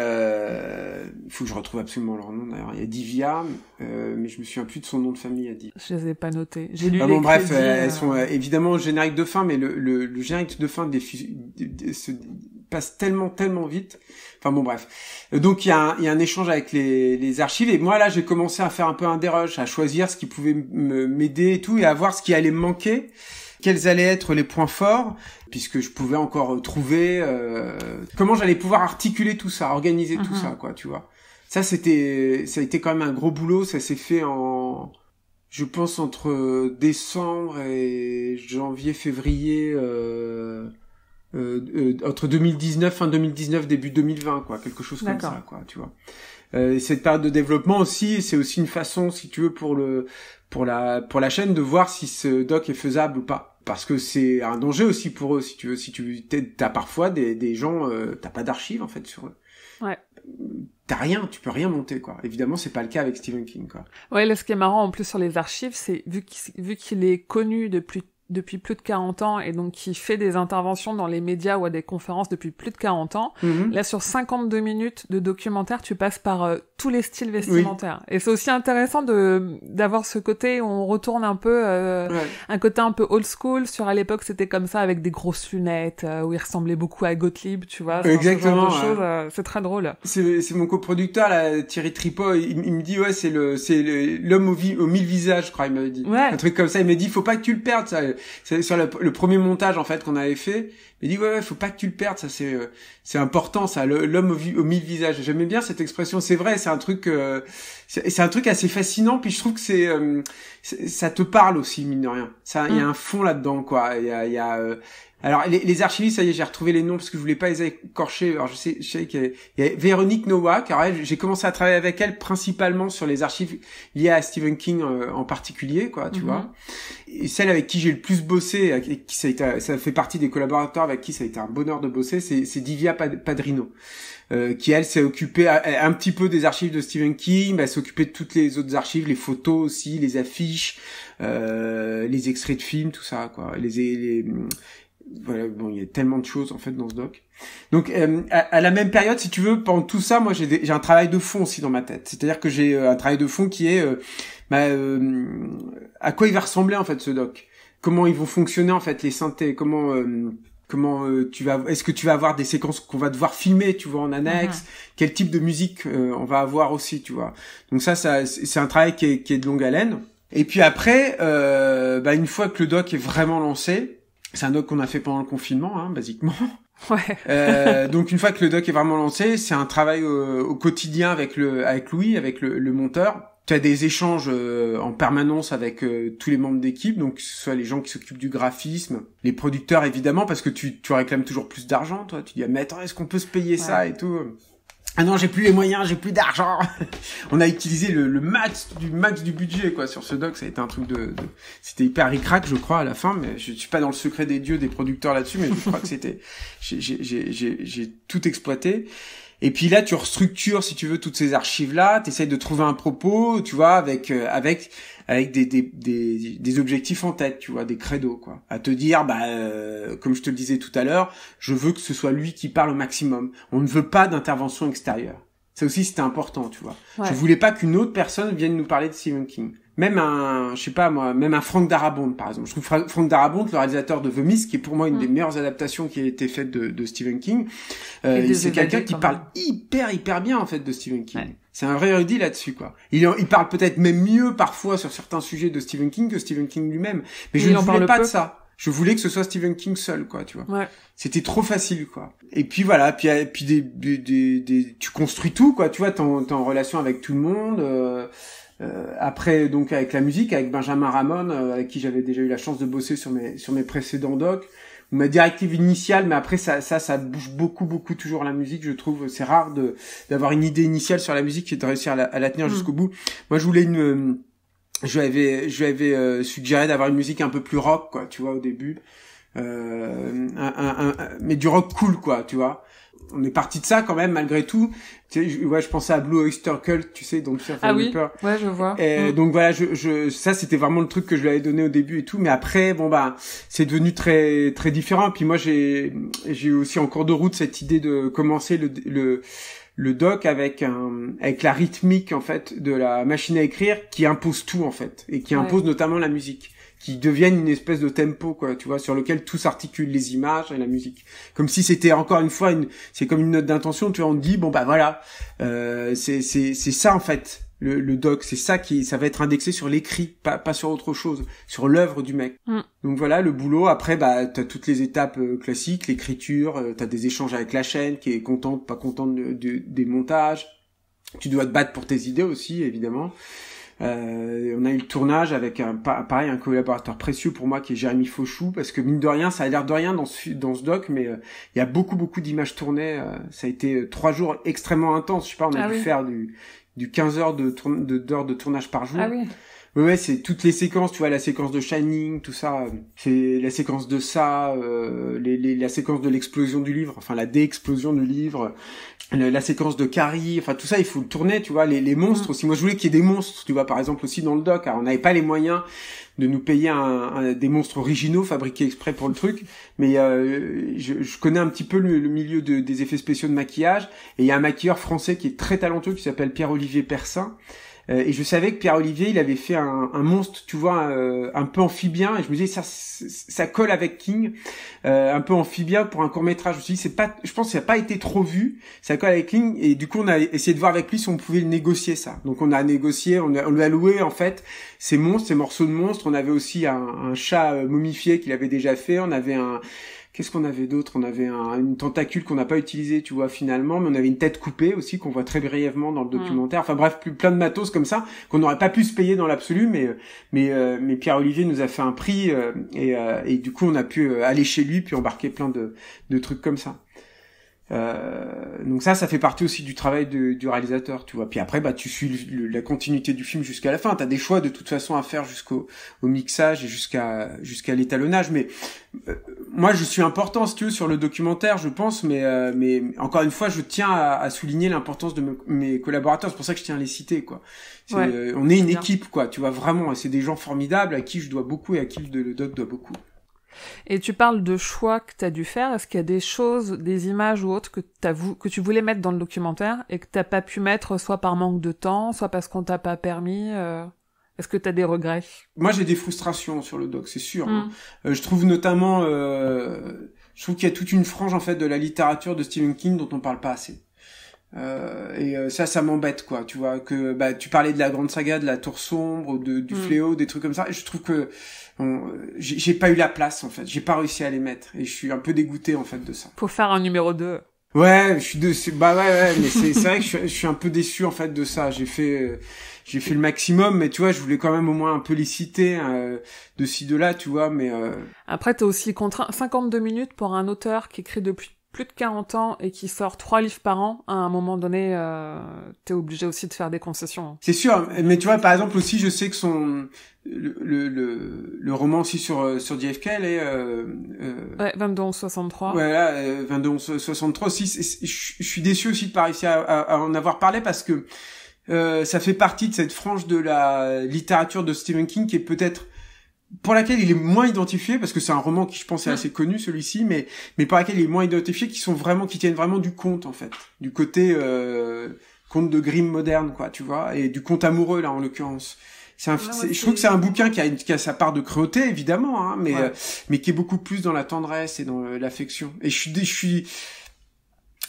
faut que je retrouve absolument leur nom d'ailleurs. Il y a Divya, mais je me souviens plus de son nom de famille. Je les ai pas notés. J'ai lu bon, bref, elles sont évidemment au générique de fin, mais le générique de fin se passe tellement vite. Enfin bon bref. Donc il y a un échange avec les archives et moi là j'ai commencé à faire un peu un dérush, à choisir ce qui pouvait m'aider et tout et à voir ce qui allait me manquer. Quels allaient être les points forts, puisque je pouvais encore trouver comment j'allais pouvoir articuler tout ça, organiser tout ça, quoi, tu vois. Ça a été quand même un gros boulot, ça s'est fait je pense entre décembre et janvier, février, entre 2019, fin 2019, début 2020, quoi, quelque chose comme ça, quoi, tu vois. Cette période de développement aussi, c'est aussi une façon, si tu veux, pour la chaîne de voir si ce doc est faisable ou pas. Parce que c'est un danger aussi pour eux, si tu veux. T'as parfois des gens, t'as pas d'archives, en fait, sur eux. Ouais. T'as rien, tu peux rien monter, quoi. Évidemment, c'est pas le cas avec Stephen King, quoi. Ouais, là, ce qui est marrant, en plus, sur les archives, c'est, vu qu'il est connu depuis plus de 40 ans et donc qui fait des interventions dans les médias ou à des conférences depuis plus de 40 ans. Là, sur 52 minutes de documentaire, tu passes par tous les styles vestimentaires. Oui. Et c'est aussi intéressant d'avoir ce côté où on retourne un peu un côté un peu old school sur à l'époque c'était comme ça avec des grosses lunettes où il ressemblait beaucoup à Gottlieb, tu vois. Exactement. Ce genre de choses, c'est très drôle. C'est mon coproducteur là, Thierry Tripot, il me dit ouais, c'est l'homme aux 1000 visages, je crois, il m'avait dit. Ouais. Un truc comme ça, il m'a dit faut pas que tu le perdes ça. C'est sur le premier montage en fait qu'on avait fait. Il dit ouais faut pas que tu le perdes, ça c'est important ça, l'homme aux 1000 visages. J'aimais bien cette expression, c'est vrai, c'est un truc assez fascinant, puis je trouve que ça te parle aussi mine de rien. Ça il y a un fond là-dedans quoi, il y a alors les archivistes, ça y est, j'ai retrouvé les noms parce que je voulais pas les écorcher. Alors je sais qu'il y a Véronique Nowak. Alors j'ai commencé à travailler avec elle principalement sur les archives liées à Stephen King en particulier, quoi, tu vois. Et celle avec qui j'ai le plus bossé, avec qui ça fait partie des collaborateurs avec qui ça a été un bonheur de bosser, c'est Divya Padrino. Qui elle s'est occupée un petit peu des archives de Stephen King, elle s'est occupée de toutes les autres archives, les photos aussi, les affiches, les extraits de films, tout ça, quoi. voilà, bon, il y a tellement de choses en fait dans ce doc. Donc à la même période, si tu veux, pendant tout ça, moi j'ai un travail de fond aussi dans ma tête. C'est-à-dire que j'ai un travail de fond qui est à quoi il va ressembler en fait ce doc. Comment ils vont fonctionner en fait les synthés, comment est-ce que tu vas avoir des séquences qu'on va devoir filmer, tu vois, en annexe, quel type de musique on va avoir aussi, tu vois. Donc ça c'est un travail qui est de longue haleine. Et puis après une fois que le doc est vraiment lancé, c'est un doc qu'on a fait pendant le confinement, hein, basiquement. Ouais. Donc une fois que le doc est vraiment lancé, c'est un travail au quotidien avec Louis, avec le monteur. Tu as des échanges en permanence avec tous les membres d'équipe, donc que ce soit les gens qui s'occupent du graphisme, les producteurs évidemment, parce que tu réclames toujours plus d'argent, toi. Tu dis mais attends, est-ce qu'on peut se payer ça et tout? Ah non, j'ai plus les moyens, j'ai plus d'argent. On a utilisé le max du budget quoi sur ce doc. Ça a été un truc c'était hyper ric-rac je crois à la fin, mais je suis pas dans le secret des dieux des producteurs là-dessus, mais je crois que j'ai tout exploité. Et puis là, tu restructures, si tu veux, toutes ces archives-là, t'essayes de trouver un propos, tu vois, avec des objectifs en tête, tu vois, des credos, quoi. À te dire, comme je te le disais tout à l'heure, je veux que ce soit lui qui parle au maximum. On ne veut pas d'intervention extérieure. Ça aussi, c'était important, tu vois. Ouais. Je voulais pas qu'une autre personne vienne nous parler de Stephen King. Même un Frank Darabont, par exemple. Je trouve Frank Darabont, le réalisateur de The Mist, qui est pour moi une des meilleures adaptations qui a été faite de Stephen King. C'est quelqu'un qui parle hyper bien, en fait, de Stephen King. Ouais. C'est un vrai érudit là-dessus, quoi. Il parle peut-être même mieux, parfois, sur certains sujets de Stephen King que Stephen King lui-même. Mais je ne voulais pas de ça. Je voulais que ce soit Stephen King seul, quoi, tu vois. Ouais. C'était trop facile, quoi. Et puis voilà, puis tu construis tout, quoi. Tu vois, t'es en relation avec tout le monde. Après, donc avec la musique, avec Benjamin Ramon, avec qui j'avais déjà eu la chance de bosser sur mes précédents docs. Ma directive initiale, mais après ça bouge beaucoup toujours la musique, je trouve. C'est rare d'avoir une idée initiale sur la musique et de réussir à la tenir jusqu'au bout. Moi, je voulais je lui avais suggéré d'avoir une musique un peu plus rock, quoi, tu vois, au début. Mais du rock cool, quoi, tu vois. On est parti de ça quand même, malgré tout. Tu sais, je pensais à Blue Oyster Cult, tu sais, donc Fear Ah oui, ouais, je vois. Et donc voilà, ça c'était vraiment le truc que je lui avais donné au début et tout, mais après, c'est devenu très très différent. Puis moi, j'ai eu aussi en cours de route cette idée de commencer le doc avec la rythmique en fait de la machine à écrire qui impose tout en fait et qui impose notamment la musique, qui devienne une espèce de tempo, quoi, tu vois, sur lequel tout s'articule, les images et la musique. Comme si c'était encore une fois c'est comme une note d'intention, tu vois, on te dit, voilà, c'est ça, en fait, le doc, c'est ça ça va être indexé sur l'écrit, pas sur autre chose, sur l'œuvre du mec. Donc voilà, le boulot, après, t'as toutes les étapes classiques, l'écriture, t'as des échanges avec la chaîne, qui est contente, pas contente des montages. Tu dois te battre pour tes idées aussi, évidemment. On a eu le tournage avec un collaborateur précieux pour moi qui est Jérémy Fauchou, parce que mine de rien, ça a l'air de rien dans ce doc, mais il y a beaucoup d'images tournées. Ça a été 3 jours extrêmement intenses. Je sais pas, on a dû faire du 15 heures d'heures de tournage par jour. Ah oui. Ouais, c'est toutes les séquences, tu vois, la séquence de Shining, tout ça, c'est la séquence de ça, la séquence de l'explosion du livre, enfin la déexplosion du livre, la séquence de Carrie, enfin tout ça, il faut le tourner, tu vois, les monstres aussi. Moi, je voulais qu'il y ait des monstres, tu vois, par exemple aussi dans le doc. Alors, on n'avait pas les moyens de nous payer des monstres originaux fabriqués exprès pour le truc, mais je connais un petit peu le milieu des effets spéciaux de maquillage, et il y a un maquilleur français qui est très talentueux qui s'appelle Pierre-Olivier Persin. Et je savais que Pierre-Olivier, il avait fait un monstre, tu vois, un peu amphibien, et je me disais, ça colle avec King, un peu amphibien pour un court-métrage. Je me suis dit, je pense que ça n'a pas été trop vu, ça colle avec King, et du coup, on a essayé de voir avec lui si on pouvait le négocier, ça. Donc, on a négocié, on lui a loué, en fait, ces morceaux de monstres. On avait aussi un chat momifié qu'il avait déjà fait, on avait qu'est-ce qu'on avait d'autre? On avait une tentacule qu'on n'a pas utilisée, tu vois, finalement, mais on avait une tête coupée aussi, qu'on voit très brièvement dans le documentaire. Enfin bref, plein de matos comme ça, qu'on n'aurait pas pu se payer dans l'absolu, mais Pierre-Olivier nous a fait un prix, et du coup, on a pu aller chez lui, puis embarquer plein de trucs comme ça. Donc ça fait partie aussi du travail du réalisateur, tu vois. Puis après, tu suis la continuité du film jusqu'à la fin. T'as des choix de toute façon à faire jusqu'au mixage et jusqu'à l'étalonnage. Mais moi, je suis important, si tu veux, sur le documentaire, je pense. Mais encore une fois, je tiens à souligner l'importance de mes collaborateurs. C'est pour ça que je tiens à les citer, quoi. On est une équipe, quoi. Tu vois, vraiment. C'est des gens formidables à qui je dois beaucoup et à qui le doc doit beaucoup. Et tu parles de choix que t'as dû faire. Est-ce qu'il y a des choses, des images ou autres que tu voulais mettre dans le documentaire et que t'as pas pu mettre, soit par manque de temps, soit parce qu'on t'a pas permis Est-ce que t'as des regrets? Moi, j'ai des frustrations sur le doc, c'est sûr. Hein. Je trouve notamment, je trouve qu'il y a toute une frange en fait de la littérature de Stephen King dont on parle pas assez. Ça m'embête, quoi. Tu vois que tu parlais de la grande saga, de la Tour sombre, du Fléau, des trucs comme ça. Et je trouve que j'ai pas eu la place en fait. J'ai pas réussi à les mettre et je suis un peu dégoûté en fait de ça. Faut faire un numéro 2. Ouais, mais c'est vrai que je suis un peu déçu en fait de ça. J'ai fait le maximum, mais tu vois, je voulais quand même au moins un peu les citer de ci de là, tu vois, mais Après t'es aussi contraint 52 minutes pour un auteur qui écrit depuis plus de 40 ans et qui sort 3 livres par an, à un moment donné, t'es obligé aussi de faire des concessions. C'est sûr, mais tu vois, par exemple aussi, je sais que le roman aussi sur JFK, elle est ouais, 22-11-63. Ouais, là, 22-11-63 aussi. Je suis déçu aussi de pas réussir à en avoir parlé parce que ça fait partie de cette frange de la littérature de Stephen King qui est peut-être pour laquelle il est moins identifié, parce que c'est un roman qui, je pense, est assez connu, celui-ci, mais pour laquelle il est moins identifié, qui tiennent vraiment du conte, en fait. Du côté, conte de Grimm moderne, quoi, tu vois, et du conte amoureux, là, en l'occurrence. Je trouve que c'est un bouquin qui a sa part de cruauté, évidemment, hein, mais qui est beaucoup plus dans la tendresse et dans l'affection. Et je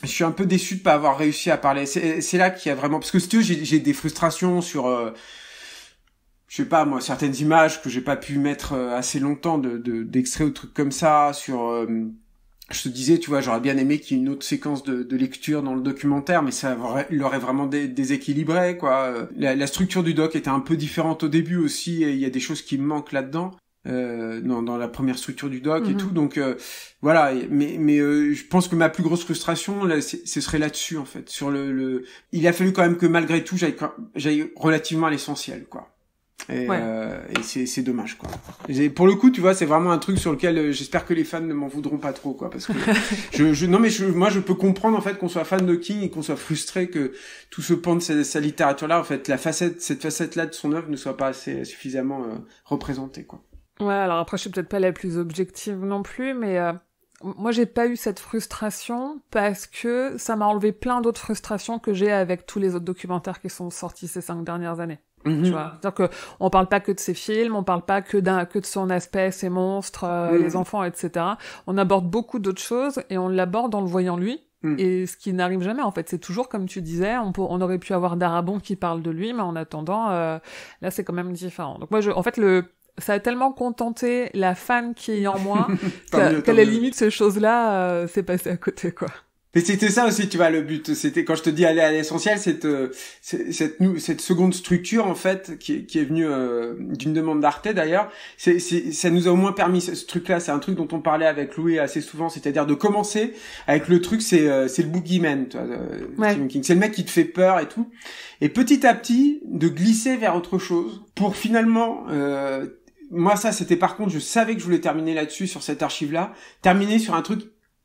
suis un peu déçu de pas avoir réussi à parler. C'est là qu'il y a vraiment, parce que si tu veux, j'ai des frustrations sur, je sais pas moi, certaines images que j'ai pas pu mettre assez longtemps d'extraits ou trucs comme ça sur je te disais, tu vois, j'aurais bien aimé qu'il y ait une autre séquence de lecture dans le documentaire, mais ça l'aurait vraiment déséquilibré, quoi. La structure du doc était un peu différente au début aussi, et il y a des choses qui me manquent là-dedans. Dans la première structure du doc et tout, donc voilà, mais je pense que ma plus grosse frustration là, ce serait là-dessus en fait, sur il a fallu quand même que malgré tout j'aille relativement à l'essentiel, quoi. Et c'est dommage, quoi. Pour le coup, tu vois, c'est vraiment un truc sur lequel j'espère que les fans ne m'en voudront pas trop, quoi, parce que moi je peux comprendre en fait qu'on soit fan de King et qu'on soit frustré que tout ce pan de sa littérature là, en fait, cette facette là de son œuvre ne soit pas assez suffisamment représentée, quoi. Ouais, alors après je suis peut-être pas la plus objective non plus, mais moi j'ai pas eu cette frustration parce que ça m'a enlevé plein d'autres frustrations que j'ai avec tous les autres documentaires qui sont sortis ces 5 dernières années. Tu vois, c'est-à-dire que on parle pas que de ses films, on parle pas que de son aspect, ses monstres, les enfants, etc. On aborde beaucoup d'autres choses et on l'aborde en le voyant lui. Et ce qui n'arrive jamais, en fait, c'est toujours comme tu disais, on aurait pu avoir Darabont qui parle de lui, mais en attendant, là c'est quand même différent. Donc moi, en fait, ça a tellement contenté la fan qui est en moi qu'à la limite ces choses-là, c'est passé à côté, quoi. Mais c'était ça aussi, tu vois, le but. C'était, quand je te dis aller à l'essentiel, cette seconde structure, en fait, qui est venue d'une demande d'Arte, d'ailleurs. Ça nous a au moins permis ce truc-là. C'est un truc dont on parlait avec Louis assez souvent, c'est-à-dire de commencer avec le truc, c'est le boogeyman, tu vois, Stephen King. C'est le mec qui te fait peur et tout. Et petit à petit, de glisser vers autre chose pour finalement, moi, ça, c'était par contre, je savais que je voulais terminer là-dessus, sur cette archive-là, terminer sur un truc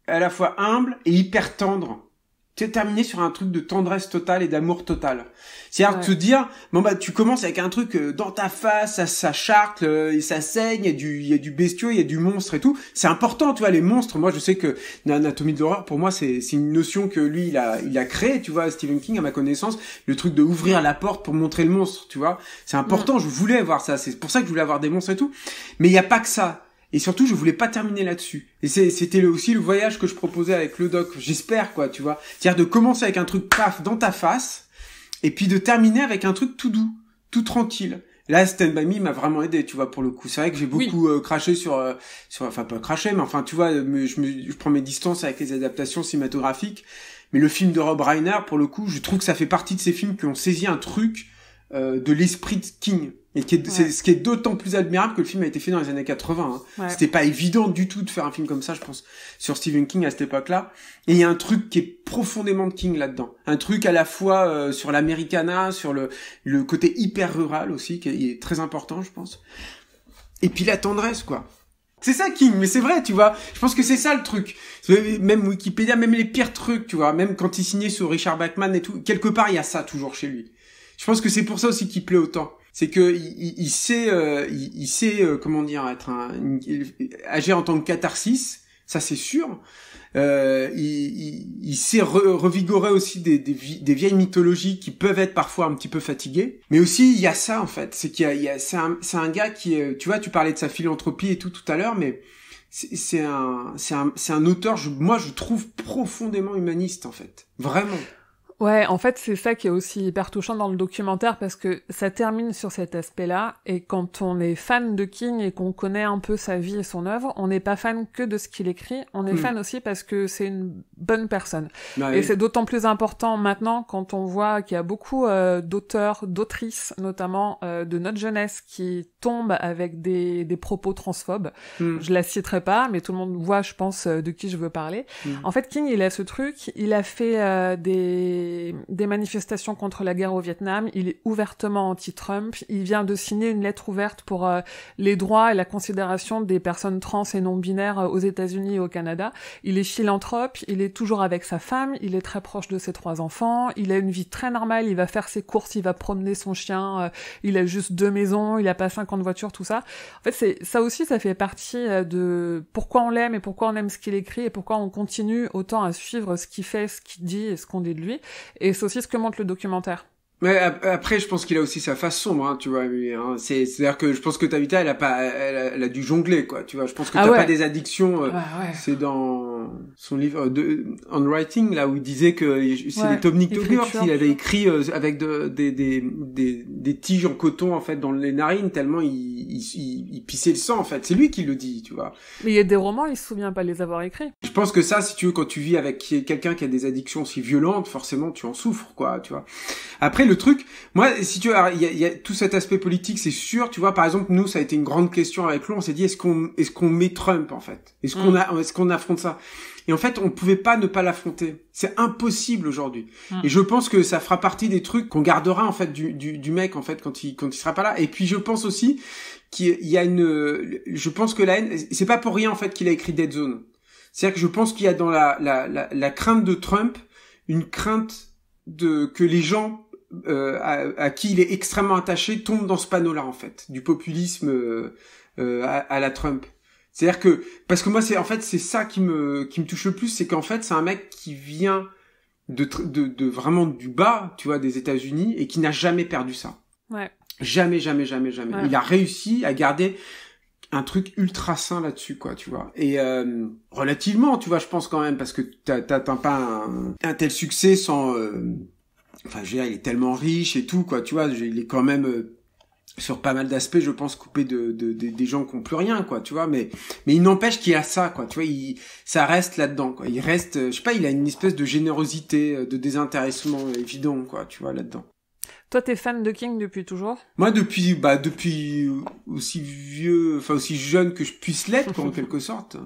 à la fois humble et hyper tendre. Tu es terminé sur un truc de tendresse totale et d'amour total. C'est-à-dire de te dire, bon bah tu commences avec un truc dans ta face, ça charcle, et ça saigne, il y a du bestiau, il y a du monstre et tout. C'est important, tu vois, les monstres. Moi, je sais que l'anatomie de l'horreur, pour moi, c'est une notion que lui, il a créée, tu vois, Stephen King, à ma connaissance, le truc de ouvrir la porte pour montrer le monstre, tu vois. C'est important, je voulais voir ça. C'est pour ça que je voulais avoir des monstres et tout. Mais il y a pas que ça. Et surtout, je voulais pas terminer là-dessus. Et c'était aussi le voyage que je proposais avec le doc. J'espère, quoi, tu vois. C'est-à-dire de commencer avec un truc paf dans ta face, et puis de terminer avec un truc tout doux, tout tranquille. Là, Stand By Me m'a vraiment aidé, tu vois, pour le coup. C'est vrai que j'ai beaucoup craché enfin pas craché, mais enfin, tu vois, je prends mes distances avec les adaptations cinématographiques. Mais le film de Rob Reiner, pour le coup, je trouve que ça fait partie de ces films qui ont saisi un truc de l'esprit de King. Et c'est ce qui est d'autant plus admirable que le film a été fait dans les années 80. Hein. Ouais. C'était pas évident du tout de faire un film comme ça, je pense, sur Stephen King à cette époque-là. Et il y a un truc qui est profondément de King là-dedans. Un truc à la fois sur l'Americana, sur le côté hyper rural aussi, qui est très important, je pense. Et puis la tendresse, quoi. C'est ça King, mais c'est vrai, tu vois. Je pense que c'est ça le truc. Même Wikipédia, même les pires trucs, tu vois. Même quand il signait sur Richard Bachman et tout, quelque part il y a ça toujours chez lui. Je pense que c'est pour ça aussi qu'il plaît autant. c'est que il sait comment dire, agir en tant que catharsis, ça c'est sûr. Il sait revigorer aussi des vieilles mythologies qui peuvent être parfois un petit peu fatiguées. Mais aussi, il y a ça, en fait. C'est c'est un gars qui est, tu vois, tu parlais de sa philanthropie et tout à l'heure, mais c'est un auteur, moi, je trouve profondément humaniste, en fait. Vraiment. Ouais, en fait, c'est ça qui est aussi hyper touchant dans le documentaire parce que ça termine sur cet aspect-là et quand on est fan de King et qu'on connaît un peu sa vie et son œuvre, on n'est pas fan que de ce qu'il écrit, on est fan aussi parce que c'est une bonne personne. Bah, et c'est d'autant plus important maintenant quand on voit qu'il y a beaucoup d'auteurs, d'autrices notamment de notre jeunesse qui tombent avec des propos transphobes. Je la citerai pas, mais tout le monde voit, je pense, de qui je veux parler. En fait, King, il a ce truc, il a fait des manifestations contre la guerre au Vietnam, il est ouvertement anti-Trump, il vient de signer une lettre ouverte pour les droits et la considération des personnes trans et non-binaires aux États-Unis et au Canada. Il est philanthrope, il est toujours avec sa femme, il est très proche de ses 3 enfants, il a une vie très normale, il va faire ses courses, il va promener son chien, il a juste 2 maisons, il a pas 50 voitures, tout ça. En fait, ça aussi, ça fait partie de pourquoi on l'aime et pourquoi on aime ce qu'il écrit et pourquoi on continue autant à suivre ce qu'il fait, ce qu'il dit et ce qu'on dit de lui. Et c'est aussi ce que montre le documentaire. Mais après, je pense qu'il a aussi sa face sombre, hein, tu vois. Lui, hein. C'est-à-dire que je pense que Tabitha, elle a dû jongler, quoi. Tu vois, je pense que t'as pas des addictions. Ouais. C'est dans son livre On Writing, là où il disait que c'est les Tom Nick-Togger qu'il avait écrit avec des tiges en coton en fait dans les narines tellement il pissait le sang en fait. C'est lui qui le dit, tu vois. Mais il y a des romans, il se souvient pas de les avoir écrits. Je pense que ça, si tu veux, quand tu vis avec quelqu'un qui a des addictions aussi violentes, forcément tu en souffres, quoi, tu vois. Après, le truc, moi, si tu veux, il y a tout cet aspect politique, c'est sûr, tu vois, par exemple, nous, ça a été une grande question avec lui, on s'est dit, est-ce qu'on met Trump, en fait? Est-ce qu'on affronte ça? Et en fait, on pouvait pas ne pas l'affronter. C'est impossible aujourd'hui. Et je pense que ça fera partie des trucs qu'on gardera, en fait, du mec, en fait, quand il sera pas là. Et puis, je pense aussi qu'il y a je pense que la haine, c'est pas pour rien, en fait, qu'il a écrit Dead Zone. C'est-à-dire que je pense qu'il y a dans la crainte de Trump, une crainte que les gens, à qui il est extrêmement attaché tombe dans ce panneau-là en fait du populisme à la Trump. C'est-à-dire que parce que moi c'est ça qui me touche le plus, c'est qu'en fait c'est un mec qui vient de vraiment du bas, tu vois, des États-Unis et qui n'a jamais perdu ça. Ouais. Jamais. Ouais. Il a réussi à garder un truc ultra sain là-dessus, quoi, tu vois. Et relativement, tu vois, je pense quand même parce que t'atteins pas un tel succès sans enfin, je veux dire, il est tellement riche et tout, quoi, tu vois, il est quand même, sur pas mal d'aspects, je pense, coupé des gens qui ont plus rien, quoi, tu vois, mais il n'empêche qu'il a ça, quoi, tu vois, ça reste là-dedans, quoi, il reste, je sais pas, il a une espèce de générosité, de désintéressement évident, quoi, tu vois, là-dedans. Toi, t'es fan de King depuis toujours? Moi, depuis aussi vieux, enfin, aussi jeune que je puisse l'être, quoi, en quelque sorte.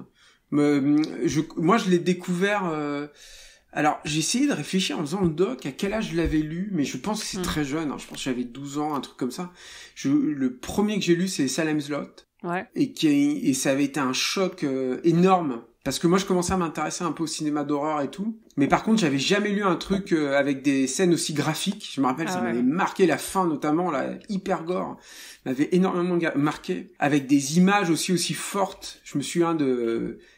Moi, je l'ai découvert, alors, j'ai essayé de réfléchir en faisant le doc à quel âge je l'avais lu, mais je pense que c'est très jeune, hein. Je pense que j'avais 12 ans, un truc comme ça. Le premier que j'ai lu, c'est Salem's Lot. Ouais. Et ça avait été un choc énorme. Parce que moi, je commençais à m'intéresser un peu au cinéma d'horreur et tout. Mais par contre, j'avais jamais lu un truc avec des scènes aussi graphiques. Je me rappelle, ça m'avait marqué, la fin notamment, là, hyper gore. M'avait énormément marqué. Avec des images aussi fortes. Je me souviens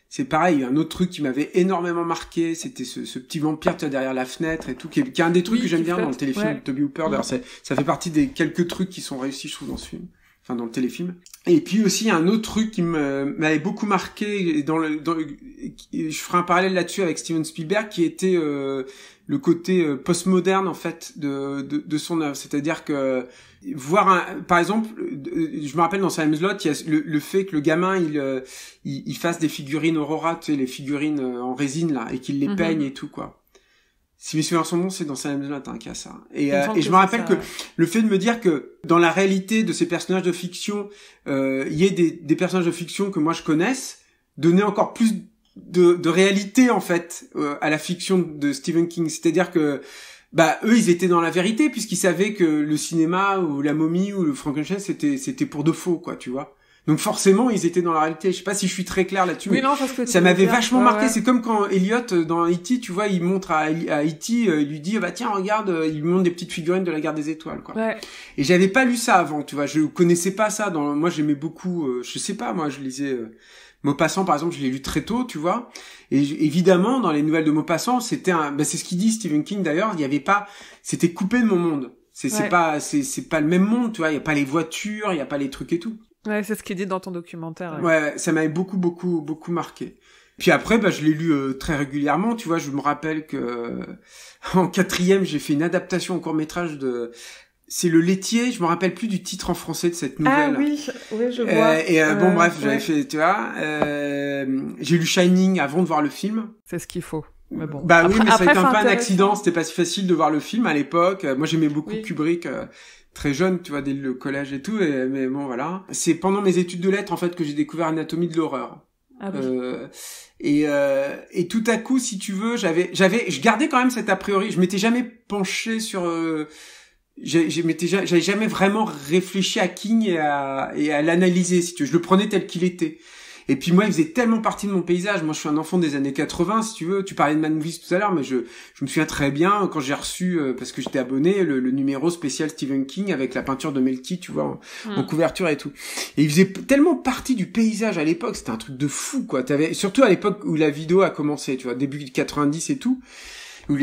c'est pareil, un autre truc qui m'avait énormément marqué, c'était ce petit vampire derrière la fenêtre et tout, qui est un des trucs que j'aime bien dans le téléfilm de Toby Hooper. D'ailleurs, ça fait partie des quelques trucs qui sont réussis, je trouve, dans ce film. Enfin, dans le téléfilm. Et puis aussi, un autre truc qui m'avait beaucoup marqué je ferai un parallèle là-dessus avec Steven Spielberg, qui était, le côté postmoderne, en fait, de son œuvre. C'est-à-dire que, par exemple, je me rappelle dans Salem's Lot, il y a le fait que le gamin, il fasse des figurines Aurora, tu sais, les figurines en résine, là, et qu'il les peigne et tout, quoi. Si mes souvenirs sont bons, c'est dans Salem's Lot, qu'il y a ça. Et je me rappelle que le fait de me dire que dans la réalité de ces personnages de fiction, il y ait des personnages de fiction que moi je connaisse, donnait encore plus de réalité, en fait, à la fiction de Stephen King. C'est-à-dire que, eux, ils étaient dans la vérité, puisqu'ils savaient que le cinéma, ou la momie, ou le Frankenstein, c'était pour de faux, quoi, tu vois. Donc forcément, ils étaient dans la réalité. Je sais pas si je suis très clair là-dessus. Oui, non, parce que ça m'avait vachement marqué. Ouais. C'est comme quand Elliot dans E.T., tu vois, il montre à E.T., il lui dit, bah tiens, regarde, il lui montre des petites figurines de la Guerre des Étoiles, quoi. Ouais. Et j'avais pas lu ça avant, tu vois. Je connaissais pas ça. Moi, j'aimais beaucoup. Je sais pas, moi, je lisais. Maupassant, par exemple, je l'ai lu très tôt, tu vois. Et évidemment, dans les nouvelles de Maupassant, c'est ce qu'il dit Stephen King d'ailleurs. Il y avait pas, c'était coupé de mon monde. C'est pas le même monde, tu vois. Il y a pas les voitures, il y a pas les trucs et tout. Ouais, c'est ce qu'il dit dans ton documentaire. Ouais, ça m'avait beaucoup marqué. Puis après, je l'ai lu très régulièrement, tu vois. Je me rappelle que en 4e, j'ai fait une adaptation en court-métrage c'est Le Laitier, je me rappelle plus du titre en français de cette nouvelle. Ah oui, je vois. Bon bref, j'avais fait, tu vois, j'ai lu Shining avant de voir le film. C'est ce qu'il faut. Mais bon. Bah oui, mais ça a été un peu un accident, c'était pas si facile de voir le film à l'époque. Moi j'aimais beaucoup Kubrick très jeune, tu vois, dès le collège et tout, mais bon voilà. C'est pendant mes études de lettres en fait que j'ai découvert Anatomie de l'horreur. Ah oui. Et tout à coup, si tu veux, je gardais quand même cet a priori, je m'étais jamais penché sur j'avais jamais vraiment réfléchi à King et à l'analyser, si tu veux. Je le prenais tel qu'il était. Et puis moi, il faisait tellement partie de mon paysage. Moi, je suis un enfant des années 80, si tu veux. Tu parlais de Mad Movies tout à l'heure, mais je me souviens très bien quand j'ai reçu, parce que j'étais abonné, le numéro spécial Stephen King avec la peinture de Melky, tu vois, en couverture et tout. Et il faisait tellement partie du paysage à l'époque, c'était un truc de fou, quoi. Surtout à l'époque où la vidéo a commencé, tu vois, début de 90 et tout. Où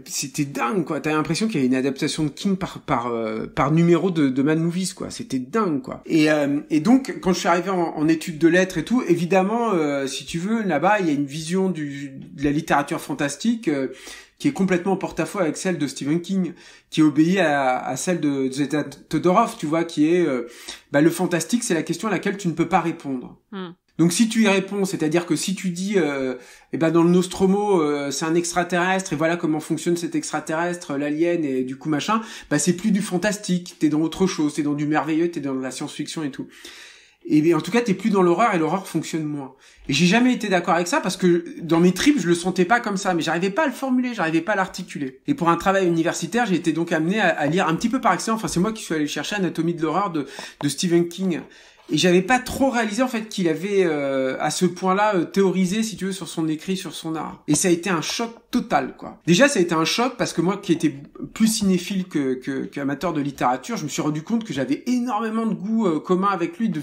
c'était dingue, quoi. T'as l'impression qu'il y avait une adaptation de King par numéro de Mad Movies, quoi. C'était dingue, quoi. Et donc, quand je suis arrivé en études de lettres et tout, évidemment, si tu veux, là-bas, il y a une vision de la littérature fantastique, qui est complètement en porte-à-faux avec celle de Stephen King, qui obéit à celle de Zeta Todorov, tu vois, qui est, le fantastique, c'est la question à laquelle tu ne peux pas répondre. Donc si tu y réponds, c'est-à-dire que si tu dis dans le Nostromo c'est un extraterrestre et voilà comment fonctionne cet extraterrestre, l'alien et du coup machin, c'est plus du fantastique, t'es dans autre chose, t'es dans du merveilleux, t'es dans la science-fiction et tout. Et en tout cas, t'es plus dans l'horreur et l'horreur fonctionne moins. Et j'ai jamais été d'accord avec ça parce que dans mes tripes, je le sentais pas comme ça, mais j'arrivais pas à le formuler, j'arrivais pas à l'articuler. Et pour un travail universitaire, j'ai été donc amené à lire un petit peu par accident, c'est moi qui suis allé chercher Anatomie de l'horreur de Stephen King. Et j'avais pas trop réalisé en fait qu'il avait à ce point-là théorisé, si tu veux, sur son écrit, sur son art. Et ça a été un choc total, quoi. Déjà, ça a été un choc parce que moi, qui étais plus cinéphile qu'amateur de littérature, je me suis rendu compte que j'avais énormément de goût commun avec lui, de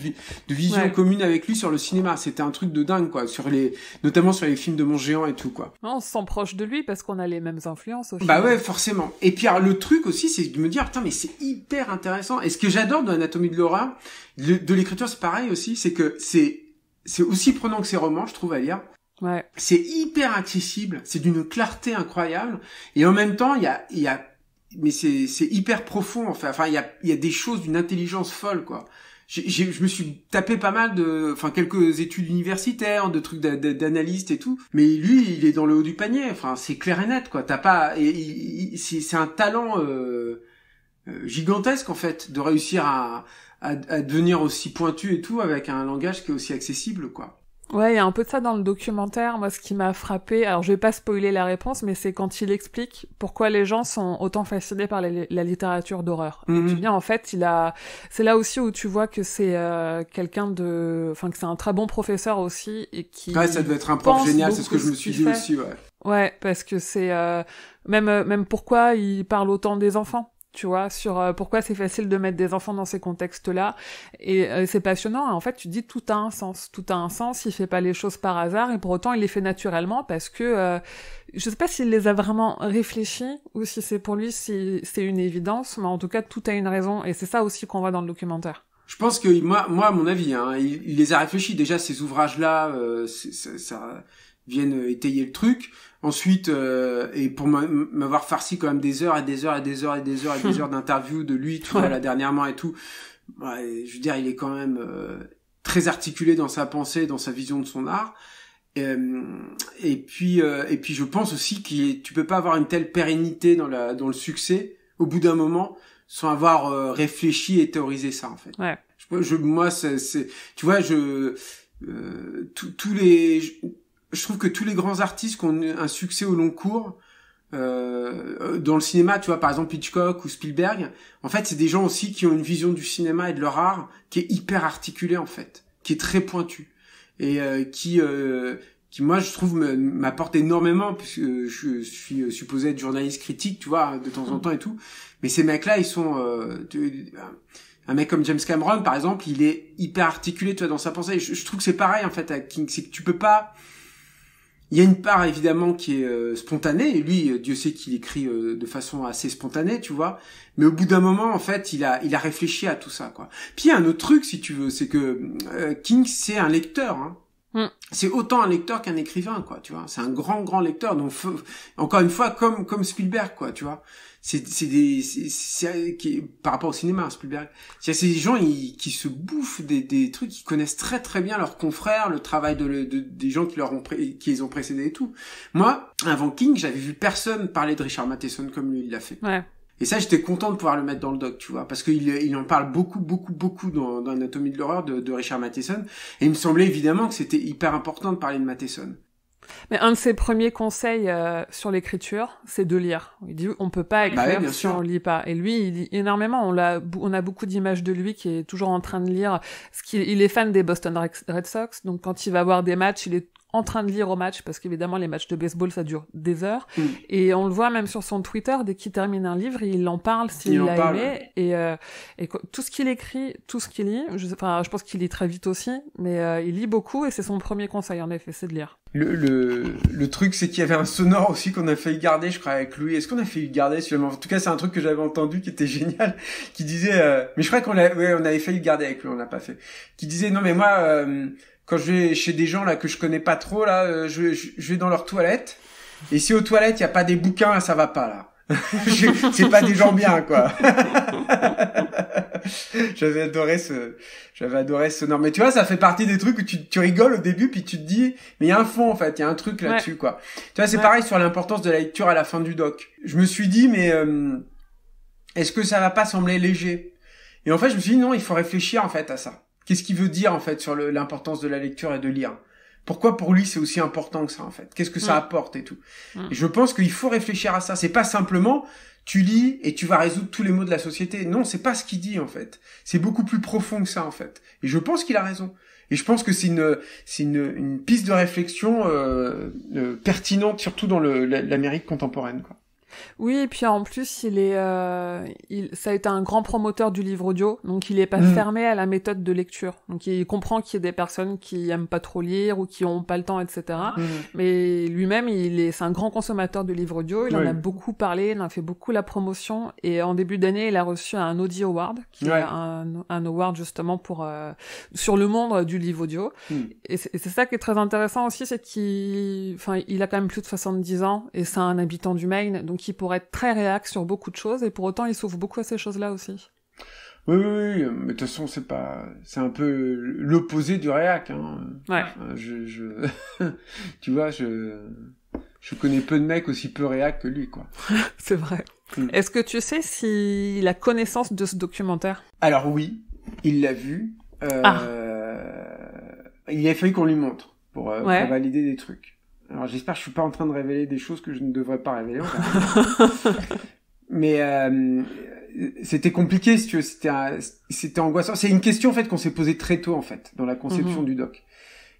vision commune avec lui sur le cinéma. C'était un truc de dingue, quoi, notamment sur les films de Mon Géant et tout, quoi. Non, on se sent proche de lui parce qu'on a les mêmes influences au final. Bah ouais, forcément. Et puis alors, le truc aussi, c'est de me dire, putain, mais c'est hyper intéressant. Et ce que j'adore dans Anatomie de l'horreur, de l'écriture, c'est pareil aussi, c'est que c'est aussi prenant que ses romans, je trouve, à lire. Ouais. C'est hyper accessible, c'est d'une clarté incroyable, et en même temps, mais c'est hyper profond, enfin, il y a des choses d'une intelligence folle, quoi. Je me suis tapé pas mal quelques études universitaires, de trucs d'analystes et tout, mais lui, il est dans le haut du panier, enfin, c'est clair et net, quoi. C'est un talent gigantesque, en fait, de réussir à devenir aussi pointu et tout avec un langage qui est aussi accessible, quoi. Ouais, il y a un peu de ça dans le documentaire. Moi, ce qui m'a frappé, alors je vais pas spoiler la réponse, mais c'est quand il explique pourquoi les gens sont autant fascinés par la littérature d'horreur. Et tu dis, en fait, c'est là aussi où tu vois que c'est que c'est un très bon professeur aussi et qui. Ouais, ça devait être un prof génial, c'est ce que je me suis dit aussi, ouais. Ouais, parce que c'est même pourquoi il parle autant des enfants. Tu vois, sur pourquoi c'est facile de mettre des enfants dans ces contextes-là. Et c'est passionnant. En fait, tu te dis tout a un sens. Tout a un sens. Il fait pas les choses par hasard et pour autant, il les fait naturellement parce que je sais pas s'il les a vraiment réfléchis ou si c'est pour lui, si c'est une évidence. Mais en tout cas, tout a une raison. Et c'est ça aussi qu'on voit dans le documentaire. Je pense que moi, à mon avis, il les a réfléchis. Déjà, ces ouvrages-là, ça viennent étayer le truc. Ensuite, et pour m'avoir farci quand même des heures et des heures et des heures et des heures et des heures d'interviews de lui, tu vois, là dernièrement et tout. Ouais, je veux dire, il est quand même très articulé dans sa pensée, dans sa vision de son art. Et puis je pense aussi tu peux pas avoir une telle pérennité dans le succès au bout d'un moment sans avoir réfléchi et théorisé ça, en fait. Ouais. Moi, c'est tu vois, je trouve que tous les grands artistes qui ont un succès au long cours, dans le cinéma, tu vois, par exemple Hitchcock ou Spielberg, en fait, c'est des gens aussi qui ont une vision du cinéma et de leur art qui est hyper articulée, en fait, qui est très pointue, et qui moi, je trouve, m'apporte énormément, puisque je suis supposé être journaliste critique, tu vois, de temps en temps et tout, mais ces mecs-là, ils sont... un mec comme James Cameron, par exemple, il est hyper articulé, tu vois, dans sa pensée. Je trouve que c'est pareil, en fait, à King, c'est que tu peux pas... Il y a une part, évidemment, qui est spontanée, et lui, Dieu sait qu'il écrit de façon assez spontanée, tu vois, mais au bout d'un moment, en fait, il a réfléchi à tout ça, quoi. Puis il y a un autre truc, si tu veux, c'est que King, c'est un lecteur, hein. C'est autant un lecteur qu'un écrivain, quoi, tu vois. C'est un grand lecteur, donc encore une fois, comme Spielberg, quoi, tu vois. C'est par rapport au cinéma, Spielberg. C'est des gens qui se bouffent des trucs, qui connaissent très très bien leurs confrères, le travail des gens qui les ont précédés et tout. Moi, avant King, j'avais vu personne parler de Richard Matheson comme lui il l'a fait. Ouais. Et ça, j'étais content de pouvoir le mettre dans le doc, tu vois, parce qu'il en parle beaucoup dans Anatomie de l'horreur de Richard Matheson. Et il me semblait évidemment que c'était hyper important de parler de Matheson. Mais un de ses premiers conseils sur l'écriture, c'est de lire. Il dit on peut pas écrire si on lit pas. Et lui, il lit énormément. On a beaucoup d'images de lui qui est toujours en train de lire. Il est fan des Boston Red Sox, donc quand il va voir des matchs, il est en train de lire au match, parce qu'évidemment les matchs de baseball ça dure des heures, et on le voit même sur son Twitter, dès qu'il termine un livre il en parle s'il l'a aimé, et tout ce qu'il écrit, tout ce qu'il lit, je pense qu'il lit très vite aussi, mais il lit beaucoup, et c'est son premier conseil en effet, c'est de lire. Le truc, c'est qu'il y avait un sonore aussi qu'on a failli garder, je crois, avec Louis. Est-ce qu'on a failli garder celui-là? En tout cas, c'est un truc que j'avais entendu qui était génial, qui disait, mais je crois on avait failli le garder avec lui, on l'a pas fait. Qui disait, non mais moi, quand je vais chez des gens là que je connais pas trop là, je vais dans leurs toilettes, et si aux toilettes il y a pas des bouquins, là, ça va pas là. C'est pas des gens bien, quoi. J'avais adoré ce non, mais tu vois, ça fait partie des trucs où tu rigoles au début, puis tu te dis, mais il y a un fond, en fait, il y a un truc là-dessus, quoi. Tu vois, c'est pareil sur l'importance de la lecture à la fin du doc. Je me suis dit, mais est-ce que ça va pas sembler léger? Et en fait, je me suis dit, non, il faut réfléchir, en fait, à ça. Qu'est-ce qu'il veut dire, en fait, sur l'importance de la lecture et de lire? Pourquoi pour lui c'est aussi important que ça, en fait? Qu'est-ce que ça apporte et tout? Et je pense qu'il faut réfléchir à ça. C'est pas simplement tu lis et tu vas résoudre tous les maux de la société. Non, c'est pas ce qu'il dit, en fait. C'est beaucoup plus profond que ça, en fait. Et je pense qu'il a raison. Et je pense que c'est une piste de réflexion pertinente, surtout dans l'Amérique contemporaine, quoi. Oui, et puis en plus, ça a été un grand promoteur du livre audio, donc il est pas fermé à la méthode de lecture. Donc il comprend qu'il y a des personnes qui aiment pas trop lire ou qui ont pas le temps, etc. Mais lui-même, c'est un grand consommateur de livres audio. Il en a beaucoup parlé, il en a fait beaucoup la promotion. Et en début d'année, il a reçu un Audie Award, qui est un award justement sur le monde du livre audio. Et c'est ça qui est très intéressant aussi, c'est il a quand même plus de 70 ans et c'est un habitant du Maine, donc il pourrait être très réac sur beaucoup de choses, et pour autant il s'ouvre beaucoup à ces choses-là aussi. Oui, mais de toute façon c'est un peu l'opposé du réac, hein. Ouais. Tu vois, je connais peu de mecs aussi peu réac que lui, quoi. C'est vrai. Est-ce que tu sais s'il a connaissance de ce documentaire? Alors oui, il l'a vu. Il a fallu qu'on lui montre pour valider des trucs. Alors j'espère que je suis pas en train de révéler des choses que je ne devrais pas révéler. Mais c'était compliqué, si tu veux, c'était angoissant. C'est une question en fait qu'on s'est posée très tôt en fait dans la conception du doc.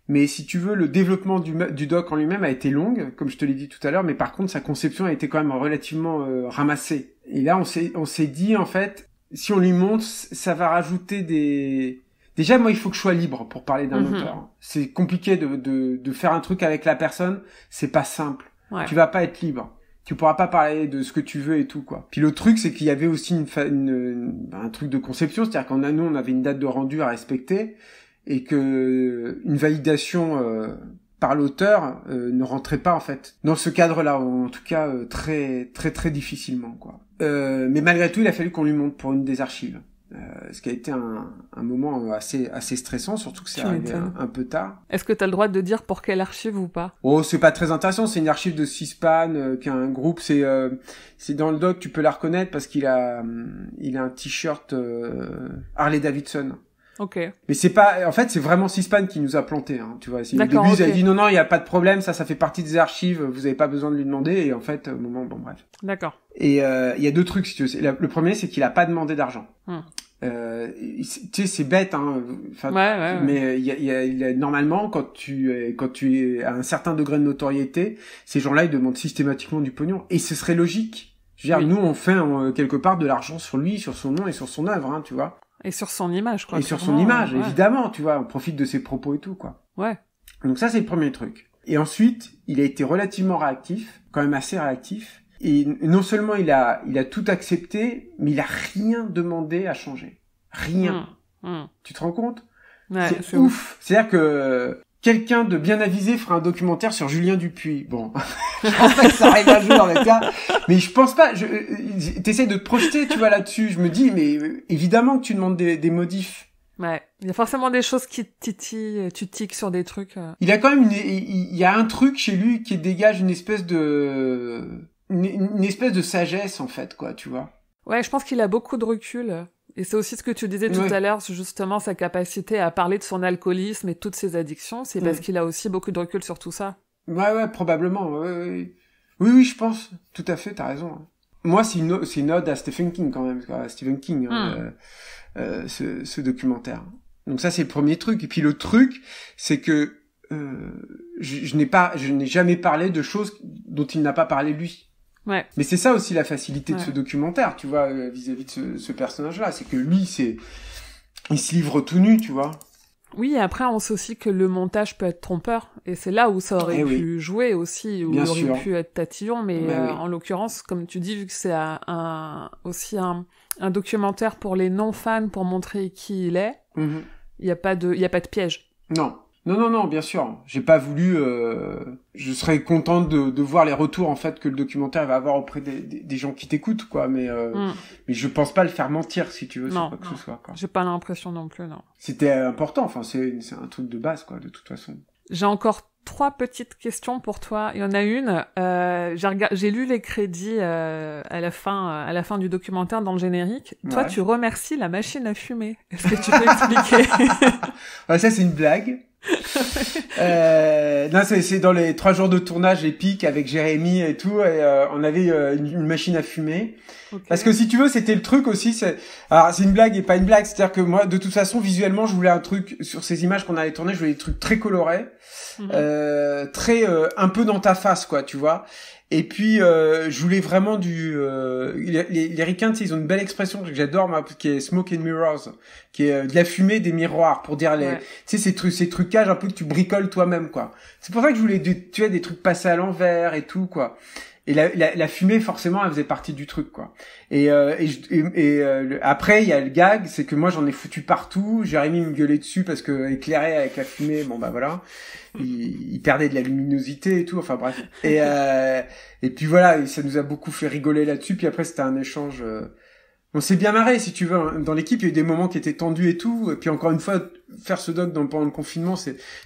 Mais si tu veux, le développement du doc en lui-même a été longue, comme je te l'ai dit tout à l'heure, mais par contre sa conception a été quand même relativement ramassée. Et là on s'est dit en fait, si on lui montre, ça va rajouter des... Déjà, moi, il faut que je sois libre pour parler d'un auteur. C'est compliqué de faire un truc avec la personne. C'est pas simple. Ouais. Tu vas pas être libre. Tu pourras pas parler de ce que tu veux et tout, quoi. Puis le truc, c'est qu'il y avait aussi un truc de conception. C'est-à-dire qu'on avait une date de rendu à respecter et que une validation par l'auteur ne rentrait pas, en fait, dans ce cadre-là. En tout cas, très, très, très difficilement, quoi. Mais malgré tout, il a fallu qu'on lui montre pour une des archives. Ce qui a été un moment assez stressant, surtout que c'est arrivé un peu tard. Est-ce que tu as le droit de dire pour quelle archive ou pas? Oh, c'est pas très intéressant, c'est une archive de C-SPAN, qui est un groupe, c'est dans le doc, tu peux la reconnaître parce qu'il a un t-shirt Harley Davidson. Ok. Mais c'est pas, en fait, c'est vraiment Syspan qui nous a planté, hein, tu vois. Au début, ils avaient dit non, il y a pas de problème, ça fait partie des archives, vous avez pas besoin de lui demander, et en fait, au moment, bon, bref. D'accord. Et, il y a deux trucs, si tu veux. Le premier, c'est qu'il a pas demandé d'argent. Tu sais, c'est bête, hein. Enfin, ouais. Mais il y a normalement, quand tu es à un certain degré de notoriété, ces gens-là, ils demandent systématiquement du pognon. Et ce serait logique. Je veux dire, nous, on fait quelque part de l'argent sur lui, sur son nom et sur son œuvre, hein, tu vois. Et sur son image, quoi. Et sur son image, évidemment, tu vois. On profite de ses propos et tout, quoi. Ouais. Donc ça, c'est le premier truc. Et ensuite, il a été relativement réactif, quand même assez réactif. Et non seulement il a tout accepté, mais il a rien demandé à changer. Rien. Tu te rends compte? Ouais, c'est ouf. C'est-à-dire que quelqu'un de bien avisé fera un documentaire sur Julien Dupuis. Bon, je pense pas que ça arrive un jour avec ça, mais je pense pas. T'essayes de te projeter, tu vois, là-dessus. Je me dis, mais évidemment que tu demandes des modifs. Ouais, il y a forcément des choses qui te titillent, tu tiques sur des trucs. Il a quand même il y a un truc chez lui qui dégage une espèce de sagesse, en fait, quoi, tu vois. Ouais, je pense qu'il a beaucoup de recul. Et c'est aussi ce que tu disais tout à l'heure, justement, sa capacité à parler de son alcoolisme et toutes ses addictions, c'est parce qu'il a aussi beaucoup de recul sur tout ça. Ouais, probablement. Oui, je pense. Tout à fait, t'as raison. Moi, c'est une ode à Stephen King, quand même, à Stephen King, ce documentaire. Donc ça, c'est le premier truc. Et puis le truc, c'est que je n'ai jamais parlé de choses dont il n'a pas parlé lui. Ouais. Mais c'est ça aussi la facilité de ce documentaire, tu vois, vis-à-vis de ce personnage-là, c'est que lui, il se livre tout nu, tu vois. Oui, et après on sait aussi que le montage peut être trompeur, et c'est là où ça aurait pu jouer aussi, où il aurait pu être tatillon, mais en l'occurrence, comme tu dis, vu que c'est aussi un documentaire pour les non-fans, pour montrer qui il est, il y a pas de piège. Non, bien sûr. J'ai pas voulu. Je serais content de voir les retours en fait que le documentaire va avoir auprès des gens qui t'écoutent, quoi. Mais je pense pas le faire mentir, si tu veux, sur quoi que ce soit, quoi. J'ai pas l'impression non plus, non. C'était important. Enfin, c'est un truc de base, quoi, de toute façon. J'ai encore 3 petites questions pour toi. Il y en a une. J'ai lu les crédits à la fin du documentaire dans le générique. Toi, tu remercies la machine à fumer. Est-ce que tu peux expliquer? Ça, c'est une blague. Non, c'est dans les 3 jours de tournage épique avec Jérémy et tout, et on avait une machine à fumer. Okay. Parce que si tu veux, c'était le truc aussi, alors c'est une blague et pas une blague, c'est-à-dire que moi, de toute façon, visuellement, je voulais un truc, sur ces images qu'on allait tourner, je voulais des trucs très colorés, très un peu dans ta face, quoi, tu vois. Et puis je voulais vraiment les ricains, tu sais, ils ont une belle expression que j'adore, moi, qui est smoke and mirrors, qui est de la fumée des miroirs, pour dire tu sais, ces trucages un peu que tu bricoles toi-même, quoi. C'est pour ça que je voulais tu vois, des trucs passés à l'envers et tout, quoi. Et la fumée, forcément, elle faisait partie du truc, quoi. Et après, il y a le gag, c'est que moi, j'en ai foutu partout. Jérémy me gueulait dessus parce que éclairé avec la fumée, bon bah voilà, il perdait de la luminosité et tout. Enfin bref. Et puis voilà, ça nous a beaucoup fait rigoler là-dessus. Puis après, c'était un échange. On s'est bien marré, si tu veux. Dans l'équipe, il y a eu des moments qui étaient tendus et tout. Et puis encore une fois, faire ce doc pendant le confinement,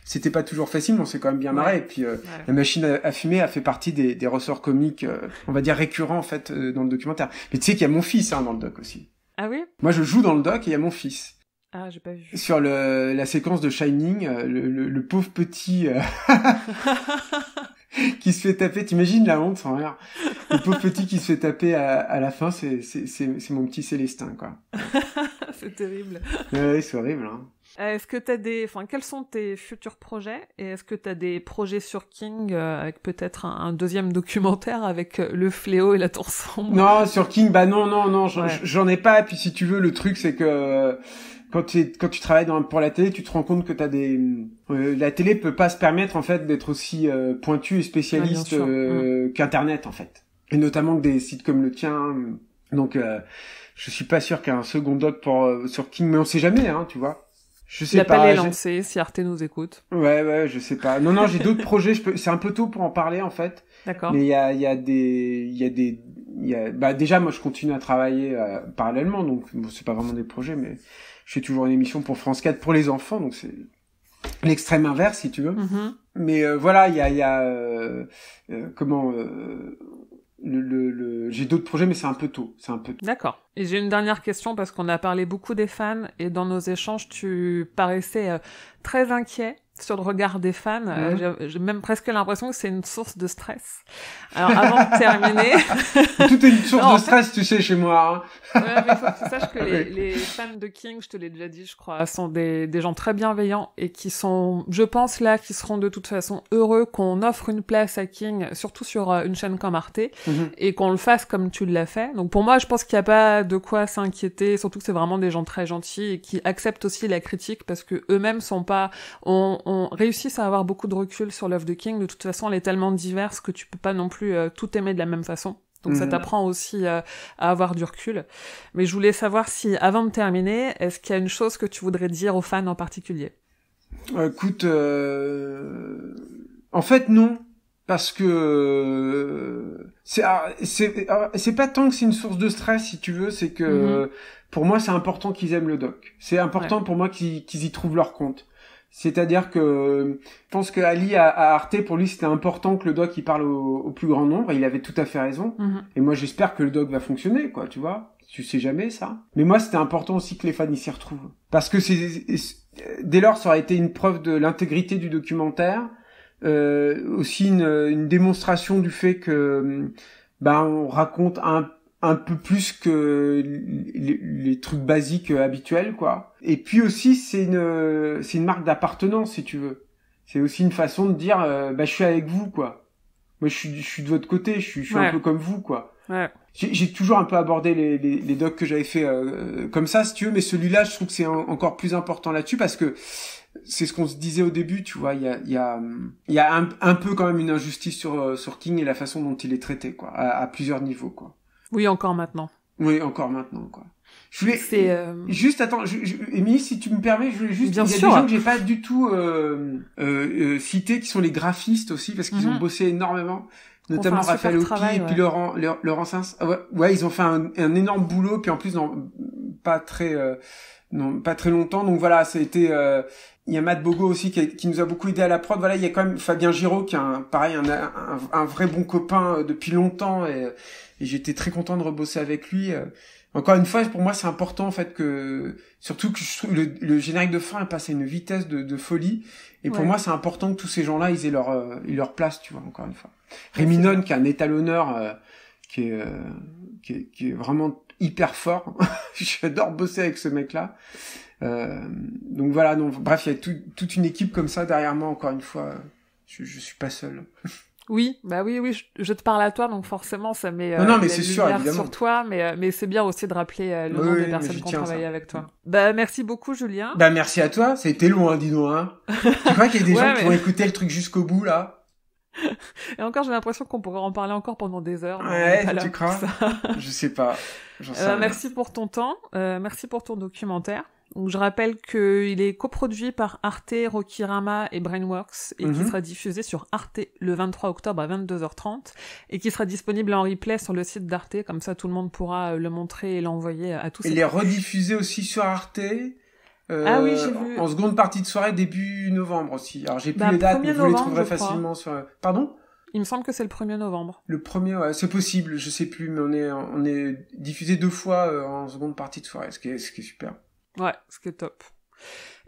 c'était pas toujours facile, mais on s'est quand même bien marré. Et puis la machine à fumer a fait partie des ressorts comiques, on va dire récurrents en fait, dans le documentaire. Mais tu sais qu'il y a mon fils dans le doc aussi. Ah oui? Moi, je joue dans le doc et il y a mon fils. Ah, j'ai pas vu. Sur la séquence de Shining, le pauvre petit qui se fait taper, t'imagines la honte sans rien. Le pauvre petit qui se fait taper à la fin, c'est mon petit Célestin, quoi. C'est terrible. Ouais, c'est horrible, hein. Est-ce que quels sont tes futurs projets, et est-ce que t'as des projets sur King avec peut-être un deuxième documentaire avec le fléau et la tour sombre? Non, sur King, bah non, j'en ai pas. Et puis si tu veux, le truc c'est que quand tu travailles pour la télé, tu te rends compte que t'as la télé peut pas se permettre en fait d'être aussi pointu et spécialiste qu'Internet en fait, et notamment que des sites comme le tien. Donc je suis pas sûr qu'il y ait un second doc sur King, mais on sait jamais, hein, tu vois. Je sais pas. L'appel est lancé, si Arte nous écoute. Ouais, je sais pas. Non, j'ai d'autres projets. C'est un peu tôt pour en parler en fait. D'accord. Mais déjà moi je continue à travailler parallèlement, donc bon, c'est pas vraiment des projets, mais je fais toujours une émission pour France 4 pour les enfants, donc c'est l'extrême inverse si tu veux. Mais voilà, il y a j'ai d'autres projets, mais c'est un peu tôt. D'accord. Et j'ai une dernière question parce qu'on a parlé beaucoup des fans et dans nos échanges, tu paraissais très inquiet sur le regard des fans. J'ai même presque l'impression que c'est une source de stress. Alors, avant de terminer... Tout est une source de stress, tu sais, chez moi. Ouais, mais faut que tu saches que les fans de King, je te l'ai déjà dit, je crois, sont des gens très bienveillants et qui sont, je pense là, qui seront de toute façon heureux qu'on offre une place à King, surtout sur une chaîne comme Arte, et qu'on le fasse comme tu l'as fait. Donc pour moi, je pense qu'il n'y a pas de quoi s'inquiéter, surtout que c'est vraiment des gens très gentils et qui acceptent aussi la critique parce que eux-mêmes on réussissent à avoir beaucoup de recul sur l'œuvre de King. De toute façon, elle est tellement diverse que tu peux pas non plus tout aimer de la même façon. Donc ça t'apprend aussi à avoir du recul. Mais je voulais savoir si, avant de terminer, est-ce qu'il y a une chose que tu voudrais dire aux fans en particulier ? Écoute, en fait non, parce que c'est pas tant que c'est une source de stress, si tu veux, c'est que pour moi c'est important qu'ils aiment le doc. C'est important pour moi qu'ils y trouvent leur compte. C'est-à-dire que je pense que Ali à Arte, pour lui, c'était important que le doc il parle au plus grand nombre. Et il avait tout à fait raison. Et moi, j'espère que le doc va fonctionner, quoi. Tu vois, tu sais jamais ça. Mais moi, c'était important aussi que les fans y s'y retrouvent, parce que dès lors, ça aurait été une preuve de l'intégrité du documentaire, aussi une démonstration du fait que on raconte un peu plus que les trucs basiques habituels, quoi. Et puis aussi, c'est une marque d'appartenance, si tu veux. C'est aussi une façon de dire, je suis avec vous, quoi. Moi, je suis de votre côté, je suis un peu comme vous, quoi. Ouais. J'ai toujours un peu abordé les docs que j'avais fait comme ça, si tu veux, mais celui-là, je trouve que c'est encore plus important là-dessus, parce que c'est ce qu'on se disait au début, tu vois, il y a un peu quand même une injustice sur King et la façon dont il est traité, quoi, à plusieurs niveaux, quoi. Oui, encore maintenant. Oui, encore maintenant, quoi. Je voulais juste attends, Émilie, si tu me permets, je voulais juste. Bien il y a sûr. des gens que j'ai pas du tout cités, qui sont les graphistes aussi, parce qu'ils ont bossé énormément, notamment Raphaël Hopi et puis Laurent Sins. Ouais, ils ont fait un énorme boulot, puis en plus pas très longtemps. Donc voilà, ça a été. Il y a Matt Bogo aussi qui nous a beaucoup aidé à la prod. Voilà, il y a quand même Fabien Giraud qui est un vrai bon copain depuis longtemps, et j'étais très content de rebosser avec lui. Encore une fois, pour moi, c'est important en fait que, surtout que je trouve le générique de fin est passé à une vitesse de folie. Et pour moi, c'est important que tous ces gens-là, ils aient leur place, tu vois. Encore une fois, Rémi Non, qui est un étalonneur, qui est vraiment hyper fort. J'adore bosser avec ce mec-là. Donc voilà. Bref, il y a toute une équipe comme ça derrière moi. Encore une fois, je suis pas seul. Oui, oui, je te parle à toi, donc forcément ça met non, mais c'est sûr, évidemment, sur toi, mais c'est bien aussi de rappeler le nom des personnes qui ont travaillé avec toi. Merci beaucoup, Julien. Merci à toi, ça a été long, dis donc, hein. Tu crois qu'il y a des gens qui vont écouter le truc jusqu'au bout, là? Et encore, j'ai l'impression qu'on pourrait en parler encore pendant des heures. Ouais, tu crois? Je sais pas. Merci pour ton temps, merci pour ton documentaire. Donc, je rappelle qu'il est coproduit par Arte, Rokirama et Brainworks et qui sera diffusé sur Arte le 23 octobre à 22h30 et qui sera disponible en replay sur le site d'Arte, comme ça tout le monde pourra le montrer et l'envoyer à tous. Il est rediffusé aussi sur Arte. Oui, j'ai vu. En seconde partie de soirée, début novembre aussi. Alors j'ai plus les dates, mais vous les trouverez facilement sur... Pardon ? Il me semble que c'est le 1er novembre. Le 1er, ouais, c'est possible, je sais plus, mais on est diffusé 2 fois en seconde partie de soirée, ce qui est super. Ouais, ce qui est top.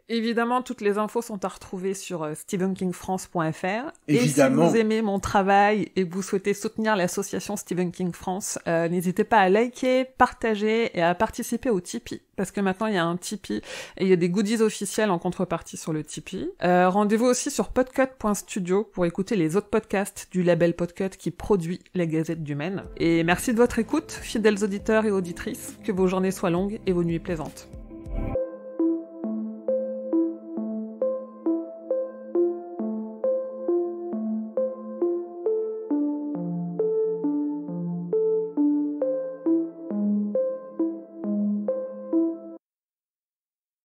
Évidemment, toutes les infos sont à retrouver sur stephenkingfrance.fr. Et si vous aimez mon travail et que vous souhaitez soutenir l'association Stephen King France, n'hésitez pas à liker, partager et à participer au Tipeee. Parce que maintenant, il y a un Tipeee et il y a des goodies officiels en contrepartie sur le Tipeee. Rendez-vous aussi sur podcut.studio pour écouter les autres podcasts du label Podcut qui produit la Gazette du Maine. Et merci de votre écoute, fidèles auditeurs et auditrices. Que vos journées soient longues et vos nuits plaisantes.